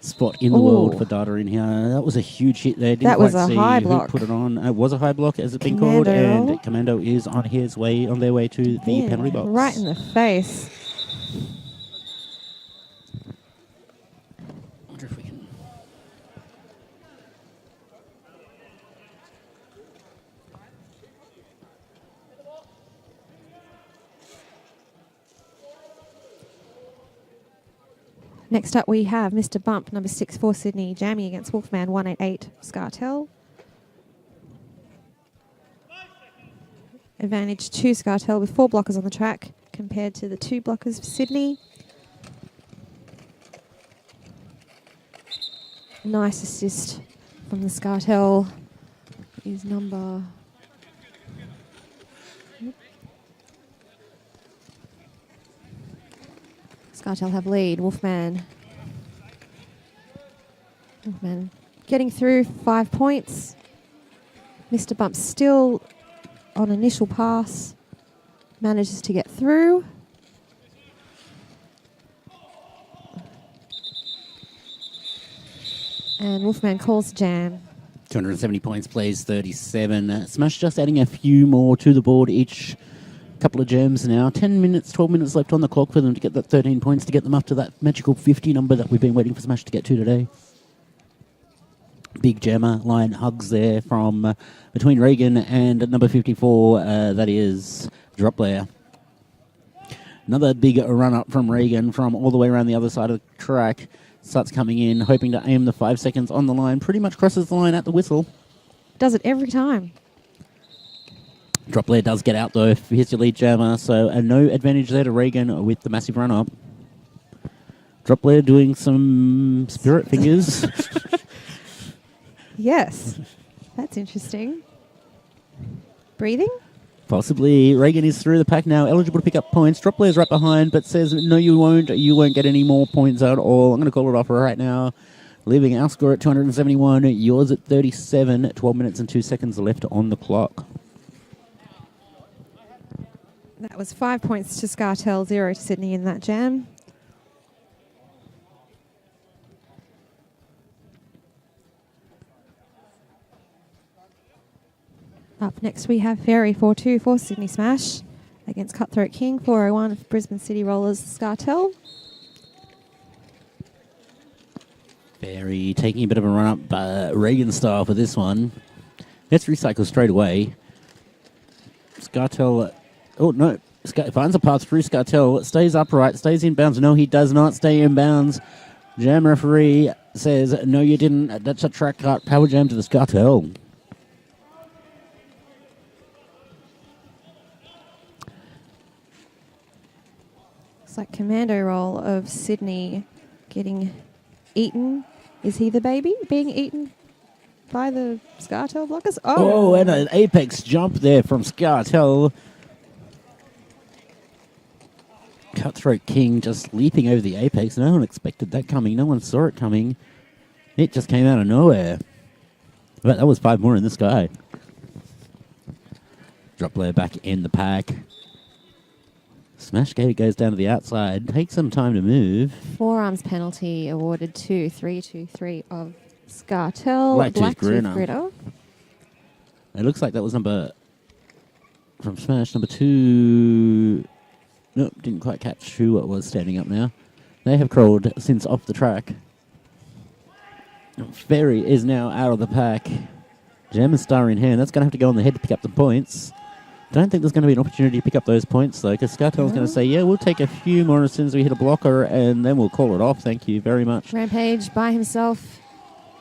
[SPEAKER 2] spot in the world for data in here. That was a huge hit there. Didn't
[SPEAKER 1] that was
[SPEAKER 2] quite
[SPEAKER 1] a
[SPEAKER 2] see
[SPEAKER 1] high
[SPEAKER 2] who
[SPEAKER 1] block.
[SPEAKER 2] put it on. It was a high block, as it's been called, and Commando is on their way to the penalty box.
[SPEAKER 1] Right in the face.
[SPEAKER 2] I wonder if we can...
[SPEAKER 1] Next up we have Mr. Bump, number 6 for Sydney, jamming against Wolfman 188 Scartel. Advantage to Scartel with 4 blockers on the track compared to the 2 blockers for Sydney. Nice assist from the Scartel. Is number... Scartel have lead. Wolfman getting through 5 points. Mr. Bump still on initial pass. Manages to get through. And Wolfman calls jam.
[SPEAKER 2] 270 points, plays 37. Smash just adding a few more to the board each. Couple of gems now. 10 minutes, 12 minutes left on the clock for them to get that 13 points to get them up to that magical 50 number that we've been waiting for Smash to get to today. Big jammer line hugs there from between Reagan and number 54. That is Drop Layer. Another big run up from Reagan from all the way around the other side of the track. Starts coming in, hoping to aim the 5 seconds on the line. Pretty much crosses the line at the whistle.
[SPEAKER 1] Does it every time.
[SPEAKER 2] Drop Layer does get out though. Here's your lead jammer, so no advantage there to Reagan with the massive run up. Drop Layer doing some spirit fingers.
[SPEAKER 1] Yes, that's interesting. Breathing?
[SPEAKER 2] Possibly. Reagan is through the pack now, eligible to pick up points. Drop Layer's right behind, but says, no, you won't. You won't get any more points at all. I'm going to call it off right now. Leaving our score at 271, yours at 37. 12 minutes and 2 seconds left on the clock.
[SPEAKER 1] That was 5 points to Scartel, 0 to Sydney in that jam. Up next we have Fairy 4-2 for Sydney Smash against Cutthroat King 401 for Brisbane City Rollers Scartel.
[SPEAKER 2] Fairy taking a bit of a run up Reagan style for this one. Let's recycle straight away. Scartel, oh no, finds a path through Scartel, stays upright, stays in bounds. No, he does not stay in bounds. Jam referee says, no, you didn't. That's a track cut. Power jam to the Scartel.
[SPEAKER 1] Looks like commando roll of Sydney getting eaten. Is he the baby being eaten by the Scartel blockers?
[SPEAKER 2] Oh, and an apex jump there from Scartel. Cutthroat King just leaping over the apex. No one expected that coming. No one saw it coming. It just came out of nowhere. But that was 5 more in the sky. Drop layer back in the pack. Smash Gate goes down to the outside. Takes some time to move.
[SPEAKER 1] Forearms penalty awarded to 3-2-3 of Scartel.
[SPEAKER 2] Blacktooth
[SPEAKER 1] Blacktooth
[SPEAKER 2] Grinner. It looks like that was from Smash, number 2. Nope, didn't quite catch who it was standing up now. They have crawled since off the track. Fairy is now out of the pack. Jam and Star in hand. That's going to have to go on the head to pick up the points. Don't think there's going to be an opportunity to pick up those points, though, because Scartel's going to say, yeah, we'll take a few more as soon as we hit a blocker, and then we'll call it off. Thank you very much.
[SPEAKER 1] Rampage by himself.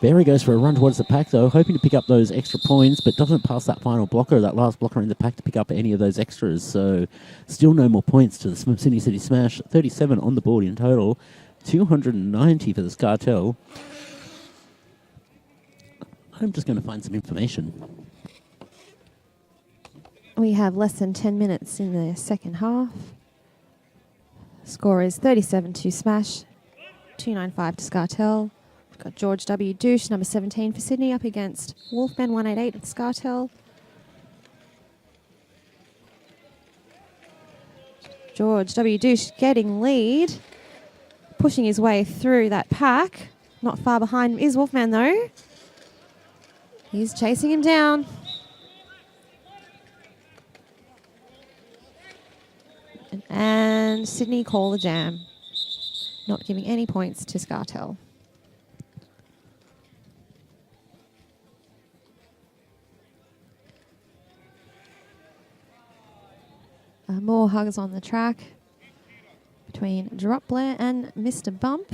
[SPEAKER 2] Barry goes for a run towards the pack, though, hoping to pick up those extra points, but doesn't pass that final blocker, that last blocker in the pack, to pick up any of those extras. So still no more points to the Sydney City Smash. 37 on the board in total. 290 for the Scartel. I'm just going to find some information.
[SPEAKER 1] We have less than 10 minutes in the second half. Score is 37 to Smash, 295 to Scartel. We've got George W. Douche, number 17 for Sydney, up against Wolfman 188 at Scartel. George W. Douche getting lead, pushing his way through that pack. Not far behind him is Wolfman, though. He's chasing him down. And Sydney call the jam, not giving any points to Scartel. More hugs on the track between Drop Blair and Mr. Bump.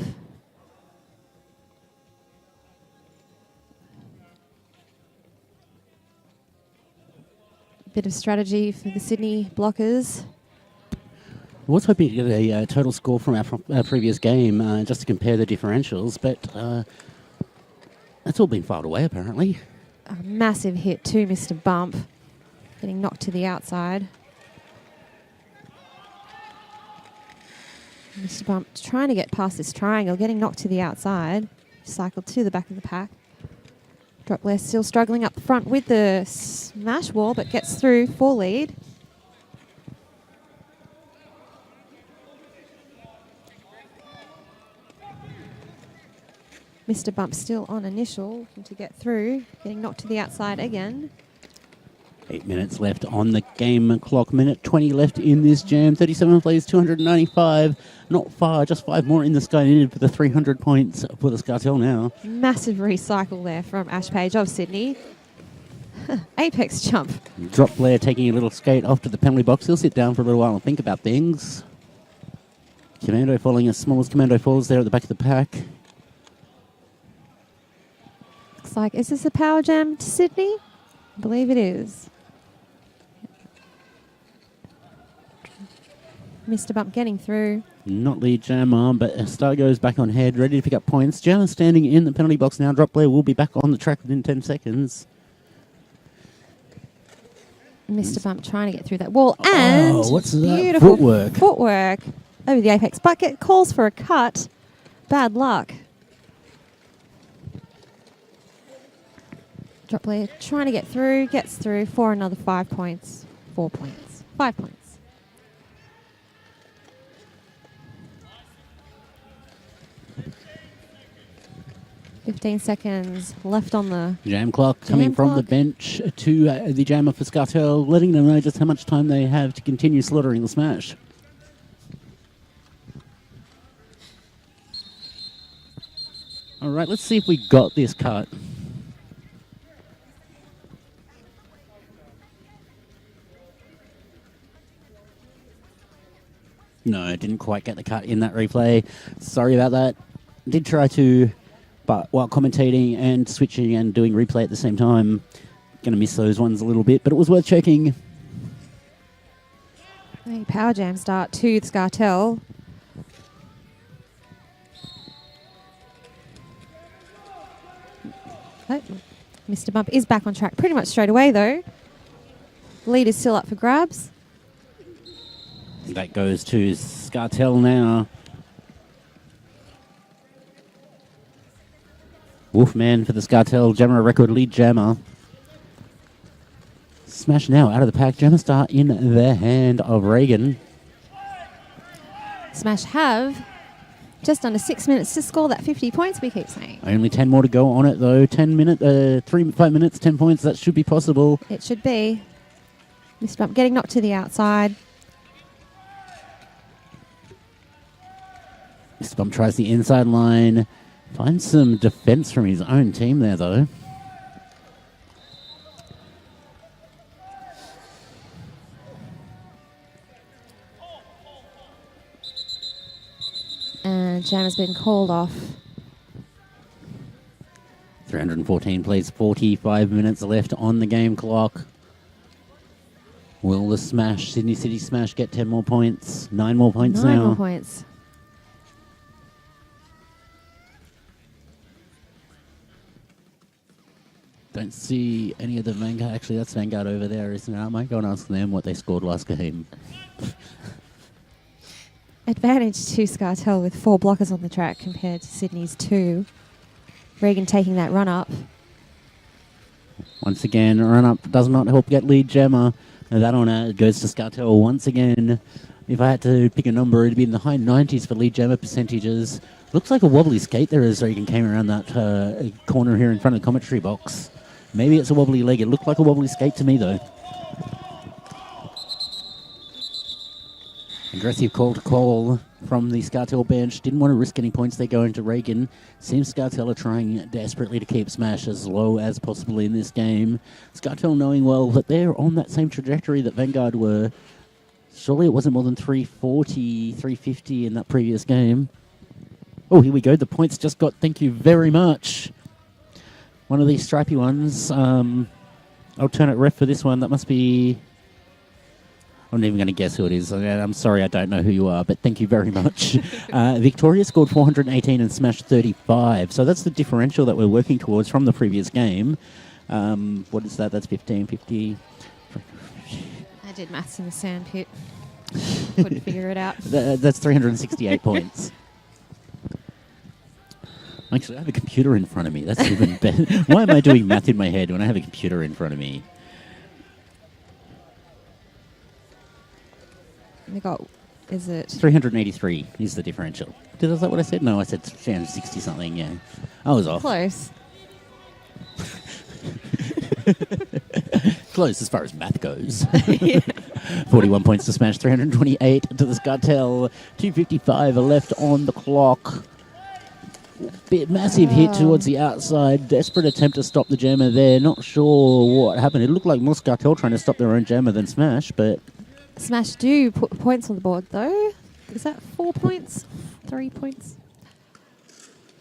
[SPEAKER 1] Bit of strategy for the Sydney blockers.
[SPEAKER 2] I was hoping to get a total score from our previous game just to compare the differentials, but that's all been filed away, apparently.
[SPEAKER 1] A massive hit to Mr. Bump, getting knocked to the outside. Mr. Bump trying to get past this triangle, getting knocked to the outside. Cycled to the back of the pack. Drop Blair still struggling up the front with the smash wall, but gets through for lead. Mr. Bump still on initial, looking to get through, getting knocked to the outside again.
[SPEAKER 2] 8 minutes left on the game clock. Minute 20 left in this jam. 37 plays, 295. Not far, just 5 more in the sky needed for the 300 points for the Scartel now.
[SPEAKER 1] Massive recycle there from Ash Page of Sydney. Apex jump.
[SPEAKER 2] Drop Blair taking a little skate off to the penalty box. He'll sit down for a little while and think about things. Commando falling as small as Commando falls there at the back of the pack.
[SPEAKER 1] Looks like, is this a power jam to Sydney? I believe it is. Mr. Bump getting through.
[SPEAKER 2] Not lead jam arm, but Star goes back on head, ready to pick up points. Jam is standing in the penalty box now. Drop Blair will be back on the track within 10 seconds.
[SPEAKER 1] Mr. Bump trying to get through that wall. And
[SPEAKER 2] what's that?
[SPEAKER 1] beautiful
[SPEAKER 2] Footwork.
[SPEAKER 1] footwork over the apex. But calls for a cut. Bad luck. Drop Blair trying to get through. Gets through for another 5 points. 4 points. 5 points. 15 seconds left on the
[SPEAKER 2] Jam clock coming from the bench to the jammer for Scartel, letting them know just how much time they have to continue slaughtering the smash. All right, let's see if we got this cut. No, didn't quite get the cut in that replay. Sorry about that. Did try to, but while commentating and switching and doing replay at the same time, going to miss those ones a little bit, but it was worth checking.
[SPEAKER 1] A power jam start to the Scartel. Oh, Mr. Bump is back on track pretty much straight away, though. Lead is still up for grabs.
[SPEAKER 2] That goes to Scartel now. Wolfman for the Scartel Jammer record lead jammer. Smash now out of the pack. Jammer star in the hand of Reagan.
[SPEAKER 1] Smash have just under 6 minutes to score that 50 points, we keep saying.
[SPEAKER 2] Only 10 more to go on it, though. 5 minutes, 10 points. That should be possible.
[SPEAKER 1] It should be. Mr. Bump getting knocked to the outside.
[SPEAKER 2] Mr. Bump tries the inside line. Finds some defense from his own team there, though.
[SPEAKER 1] And jam has been called off.
[SPEAKER 2] 314 plays, 45 minutes left on the game clock. Will the Smash, Sydney City Smash, get 10 more points? 9 more points now.
[SPEAKER 1] 9 more points.
[SPEAKER 2] Don't see any of the Vanguard. Actually, that's Vanguard over there, isn't it? I might go and ask them what they scored last game.
[SPEAKER 1] Advantage to Scartel with 4 blockers on the track compared to Sydney's 2. Reagan taking that run up.
[SPEAKER 2] Once again, run up does not help get lead jammer. And that on goes to Scartel once again. If I had to pick a number, it'd be in the high 90s for lead jammer percentages. Looks like a wobbly skate there as Reagan came around that corner here in front of the commentary box. Maybe it's a wobbly leg. It looked like a wobbly skate to me, though. Aggressive call to call from the Scartel bench. Didn't want to risk any points. They go into Reagan. Seems Scartel are trying desperately to keep Smash as low as possible in this game. Scartel knowing well that they're on that same trajectory that Vanguard were. Surely it wasn't more than 340, 350 in that previous game. Oh, here we go. The points just got thank you very much. One of these stripy ones. Alternate ref for this one. That must be... I'm not even going to guess who it is. I'm sorry, I don't know who you are, but thank you very much. Victoria scored 418 and Smash 35. So that's the differential that we're working towards from the previous game. What is that? That's 15, 50.
[SPEAKER 1] I did maths in the sandpit. Couldn't figure it out.
[SPEAKER 2] That's 368 points. Actually, I have a computer in front of me. That's even better. Why am I doing math in my head when I have a computer in front of me?
[SPEAKER 1] We got, is it?
[SPEAKER 2] 383 is the differential. Is that what I said? No, I said 360 something, yeah. I was off.
[SPEAKER 1] Close.
[SPEAKER 2] Close as far as math goes. 41 points to Smash, 328 to the Scartel, 255 left on the clock. Massive hit towards the outside. Desperate attempt to stop the jammer there. Not sure what happened. It looked like more Scartel trying to stop their own jammer than Smash, but...
[SPEAKER 1] Smash do put points on the board, though. Is that 4 points? 3 points?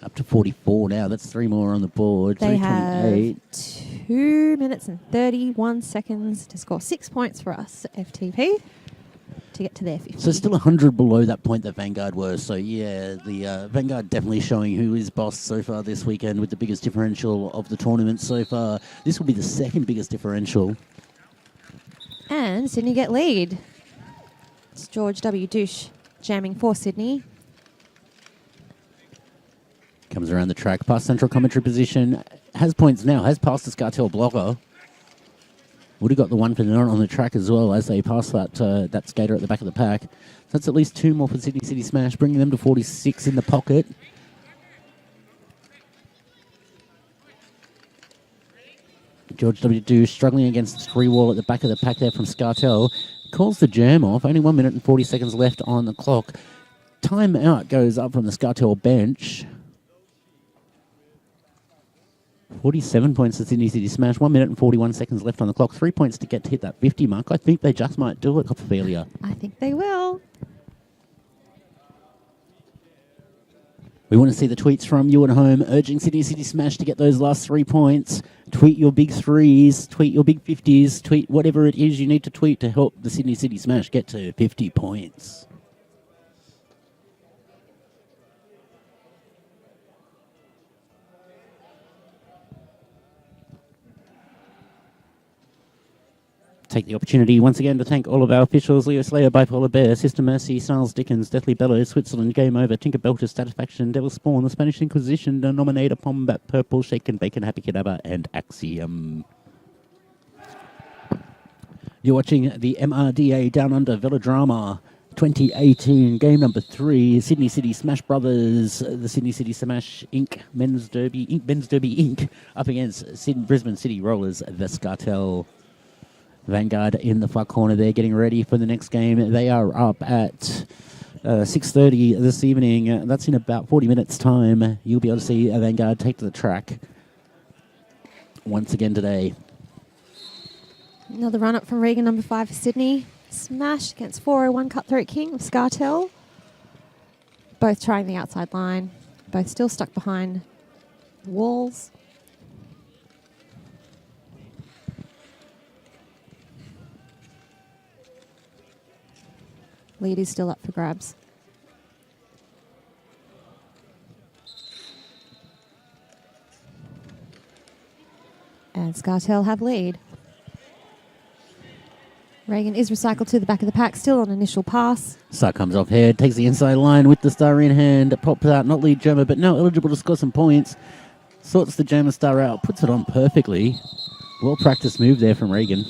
[SPEAKER 2] Up to 44 now. That's 3 more on the board.
[SPEAKER 1] They
[SPEAKER 2] 328.
[SPEAKER 1] have 2 minutes and 31 seconds to score 6 points for us, FTP, to get to their 50.
[SPEAKER 2] So still 100 below that point that Vanguard were. So, yeah, the Vanguard definitely showing who is boss so far this weekend with the biggest differential of the tournament so far. This will be the second biggest differential.
[SPEAKER 1] And Sydney get lead. It's George W. Douche jamming for Sydney.
[SPEAKER 2] Comes around the track, past central commentary position. Has points now, has passed the Scartel blocker. Would have got the one for not on the track as well as they pass that skater at the back of the pack. So that's at least 2 more for Sydney City Smash, bringing them to 46 in the pocket. George W. struggling against the free wall at the back of the pack there from Scartel. Calls the jam off. Only 1 minute and 40 seconds left on the clock. Time out goes up from the Scartel bench. 47 points to Sydney City Smash. 1 minute and 41 seconds left on the clock. 3 points to get to hit that 50 mark. I think they just might do it, Ophelia.
[SPEAKER 1] I think they will.
[SPEAKER 2] We want to see the tweets from you at home, urging Sydney City Smash to get those last 3 points. Tweet your big threes, tweet your big 50s, tweet whatever it is you need to tweet to help the Sydney City Smash get to 50 points. Take the opportunity once again to thank all of our officials: Leo Slayer, Bipolar Bear, Sister Mercy, Snarls Dickens, Deathly Bellows, Switzerland, Game Over, Tinker Belter, Satisfaction, Devil Spawn, The Spanish Inquisition, Denominator, Pombat, Purple, Shaken Bacon, Happy Cadabra, and Axiom. You're watching the MRDA Downunder Velodrama 2018, game number 3, Sydney City Smash Brothers, the Sydney City Smash Inc. Men's Derby Inc. up against Brisbane City Rollers, the Scartel. Vanguard in the far corner there, getting ready for the next game. They are up at 6:30 this evening. That's in about 40 minutes' time. You'll be able to see Vanguard take to the track once again today.
[SPEAKER 1] Another run-up from Regan, number 5 for Sydney. Smash against 401 Cutthroat King of Scartel. Both trying the outside line. Both still stuck behind walls. Lead is still up for grabs. And Scartel have lead. Reagan is recycled to the back of the pack, still on initial pass.
[SPEAKER 2] Star comes off head, takes the inside line with the star in hand, pops out, not lead jammer, but now eligible to score some points. Sorts the jammer star out, puts it on perfectly. Well practiced move there from Reagan.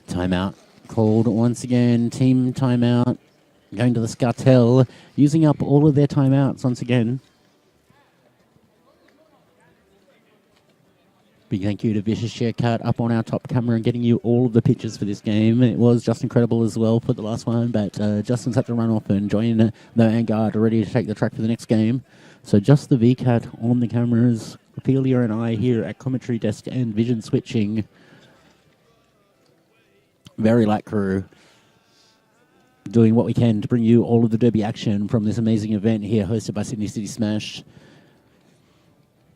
[SPEAKER 2] Timeout called once again. Team timeout going to the Scartel, using up all of their timeouts once again. Big thank you to Vicious Sharecut up on our top camera and getting you all of the pictures for this game. It was just incredible as well for the last one, but Justin's had to run off and join the Vanguard ready to take the track for the next game. So just the VCAT on the cameras. Ophelia and I here at commentary desk and vision switching. Very light crew, doing what we can to bring you all of the derby action from this amazing event here hosted by Sydney City Smash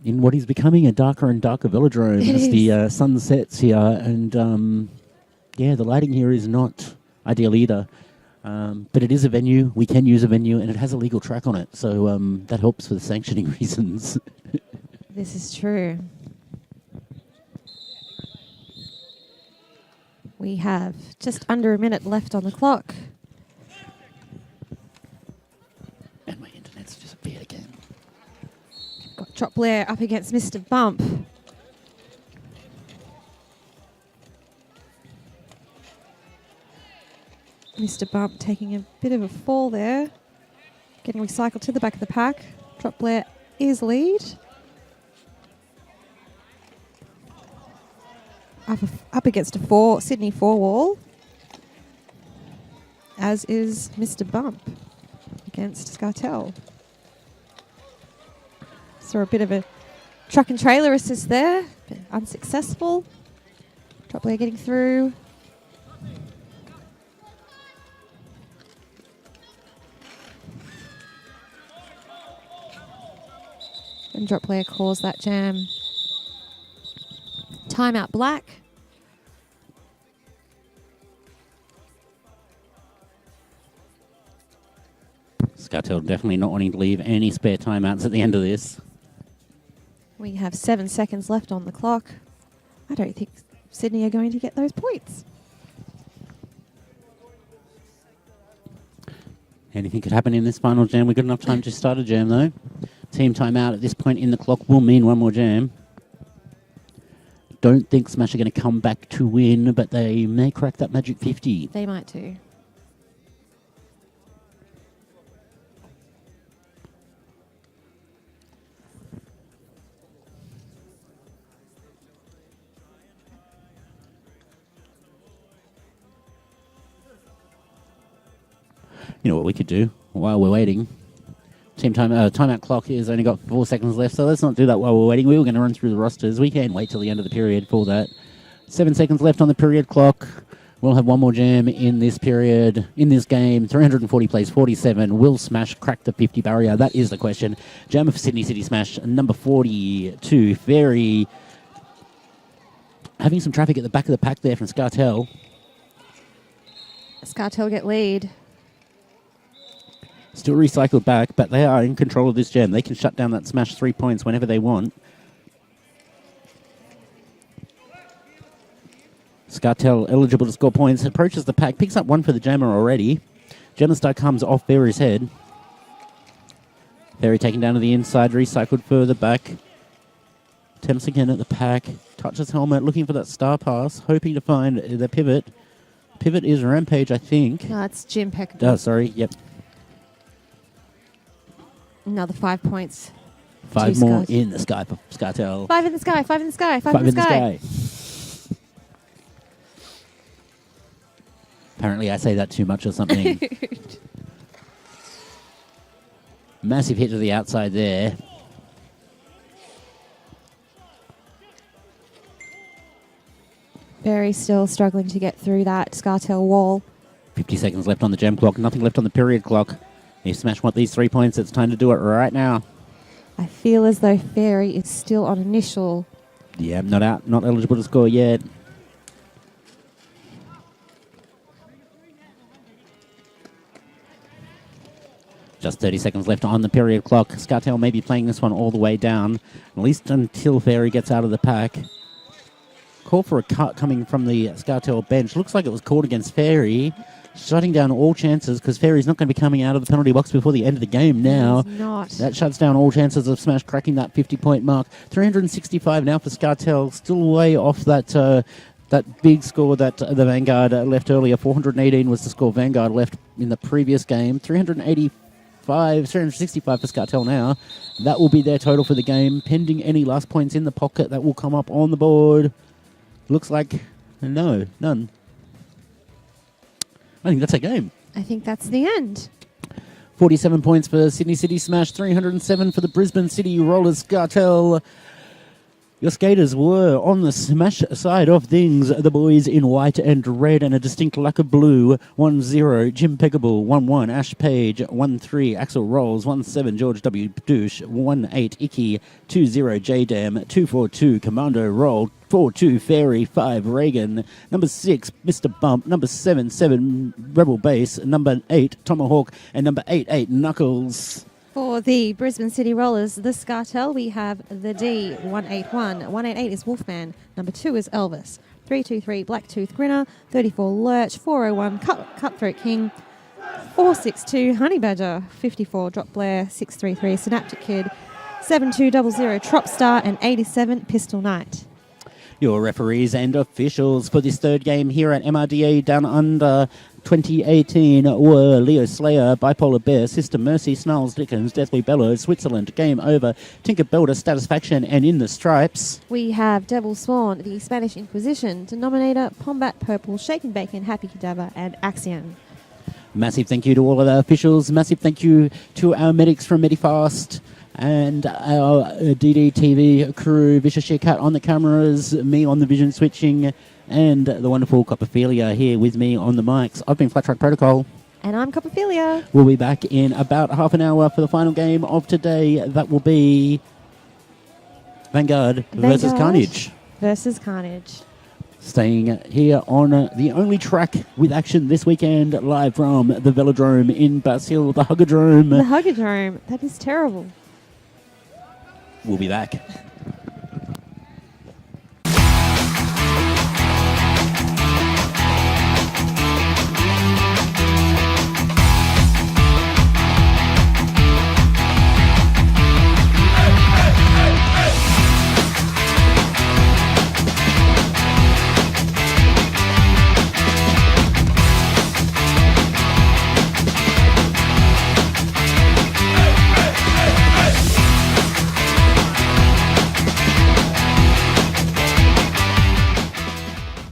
[SPEAKER 2] in what is becoming a darker and darker velodrome as the sun sets here. And yeah, the lighting here is not ideal either, but it is a venue. We can use a venue and it has a legal track on it, so that helps for the sanctioning reasons.
[SPEAKER 1] This is true. We have just under a minute left on the clock.
[SPEAKER 2] And my internet's disappeared again.
[SPEAKER 1] Got Drop Blair up against Mr. Bump. Mr. Bump taking a bit of a fall there. Getting recycled to the back of the pack. Drop Blair is lead. Up against a Sydney 4 wall, as is Mr. Bump against Scartel. Saw a bit of a truck and trailer assist there, but unsuccessful. Drop Blair getting through. And Drop Blair caused that jam. Timeout black.
[SPEAKER 2] Scartel definitely not wanting to leave any spare timeouts at the end of this.
[SPEAKER 1] We have 7 seconds left on the clock. I don't think Sydney are going to get those points.
[SPEAKER 2] Anything could happen in this final jam. We've got enough time to start a jam though. Team timeout at this point in the clock will mean one more jam. Don't think Smash are going to come back to win, but they may crack that magic 50.
[SPEAKER 1] They might too.
[SPEAKER 2] You know what we could do while we're waiting? Timeout clock is only got 4 seconds left, so let's not do that while we're waiting. We were going to run through the rosters. We can wait till the end of the period for that. 7 seconds left on the period clock. We'll have one more jam in this period, in this game. 340 plays 47. Will Smash crack the 50 barrier? That is the question. Jam for Sydney City Smash, number 42. Very having some traffic at the back of the pack there from Scartel.
[SPEAKER 1] Scartel get lead.
[SPEAKER 2] Still recycled back, but they are in control of this jam. They can shut down that Smash 3 points whenever they want. Scartel eligible to score points. Approaches the pack. Picks up one for the jammer already. Jammer Star comes off Fairy's head. Fairy taken down to the inside. Recycled further back. Attempts again at the pack. Touches helmet. Looking for that star pass. Hoping to find the pivot. Pivot is Rampage, I think.
[SPEAKER 1] No, it's Jim Peck.
[SPEAKER 2] Oh, sorry. Yep.
[SPEAKER 1] Another 5 points.
[SPEAKER 2] 5 more in the sky for Scartel.
[SPEAKER 1] 5 in the sky, 5 in the sky, 5 in the sky.
[SPEAKER 2] Apparently I say that too much or something. Massive hit to the outside there.
[SPEAKER 1] Very still struggling to get through that Scartel wall.
[SPEAKER 2] 50 seconds left on the gem clock. Nothing left on the period clock. If Smash want these 3 points, it's time to do it right now.
[SPEAKER 1] I feel as though Fairy is still on initial.
[SPEAKER 2] Yeah, not out, not eligible to score yet. Just 30 seconds left on the period clock. Scartel may be playing this one all the way down, at least until Fairy gets out of the pack. Call for a cut coming from the Scartel bench. Looks like it was called against Fairy. Shutting down all chances because Fairy's not going to be coming out of the penalty box before the end of the game now.
[SPEAKER 1] Not.
[SPEAKER 2] That shuts down all chances of Smash cracking that 50-point mark. 365 now for Scartel. Still way off that that big score that the Vanguard left earlier. 418 was the score Vanguard left in the previous game. 365 for Scartel now. That will be their total for the game. Pending any last points in the pocket that will come up on the board. Looks like none. I think that's a game.
[SPEAKER 1] I think that's the end.
[SPEAKER 2] 47 points for Sydney City Smash, 307 for the Brisbane City Rollers Scartel. Your skaters were on the Smash side of things. The boys in white and red and a distinct lack of blue. 1-0, Jim Peggable. 1-1, Ash Page. 1-3, Axel Rolls. 1-7, George W. Douche. 1-8, Icky. 2-0, J-Dam. 2-4-2, Commando Roll. 4-2, Fairy. 5, Reagan. Number 6, Mr. Bump. Number 7, Rebel Base. Number 8, Tomahawk. And number 8, Knuckles.
[SPEAKER 1] For the Brisbane City Rollers, the Scartel, we have the D181. 188 is Wolfman. Number 2 is Elvis. 323, Blacktooth Grinner. 34, Lurch. 401, Cutthroat King. 462, Honey Badger. 54, Drop Blair. 633, Synaptic Kid. 7200, Trop Star. And 87, Pistol Knight.
[SPEAKER 2] Your referees and officials for this third game here at MRDA Downunder 2018 were Leo Slayer, Bipolar Bear, Sister Mercy, Snarls Dickens, Deathly Bellows, Switzerland, Game Over, Tinker Belter, Satisfaction, and In the Stripes.
[SPEAKER 1] We have Devil Spawn, the Spanish Inquisition, Denominator, Pombat Purple, Shaken Bacon, Happy Cadaver, and Axiom.
[SPEAKER 2] Massive thank you to all of our officials. Massive thank you to our medics from Medifast. And our DDTV crew, Vicious Shearcat on the cameras, me on the vision switching, and the wonderful Copperphilia here with me on the mics. I've been Flat Track Protocol.
[SPEAKER 1] And I'm Copperphilia.
[SPEAKER 2] We'll be back in about half an hour for the final game of today. That will be Vanguard versus Carnage.
[SPEAKER 1] Versus Carnage.
[SPEAKER 2] Staying here on the only track with action this weekend, live from the Velodrome in Basil, the Huggadrome.
[SPEAKER 1] The Huggadrome. That is terrible.
[SPEAKER 2] We'll be back.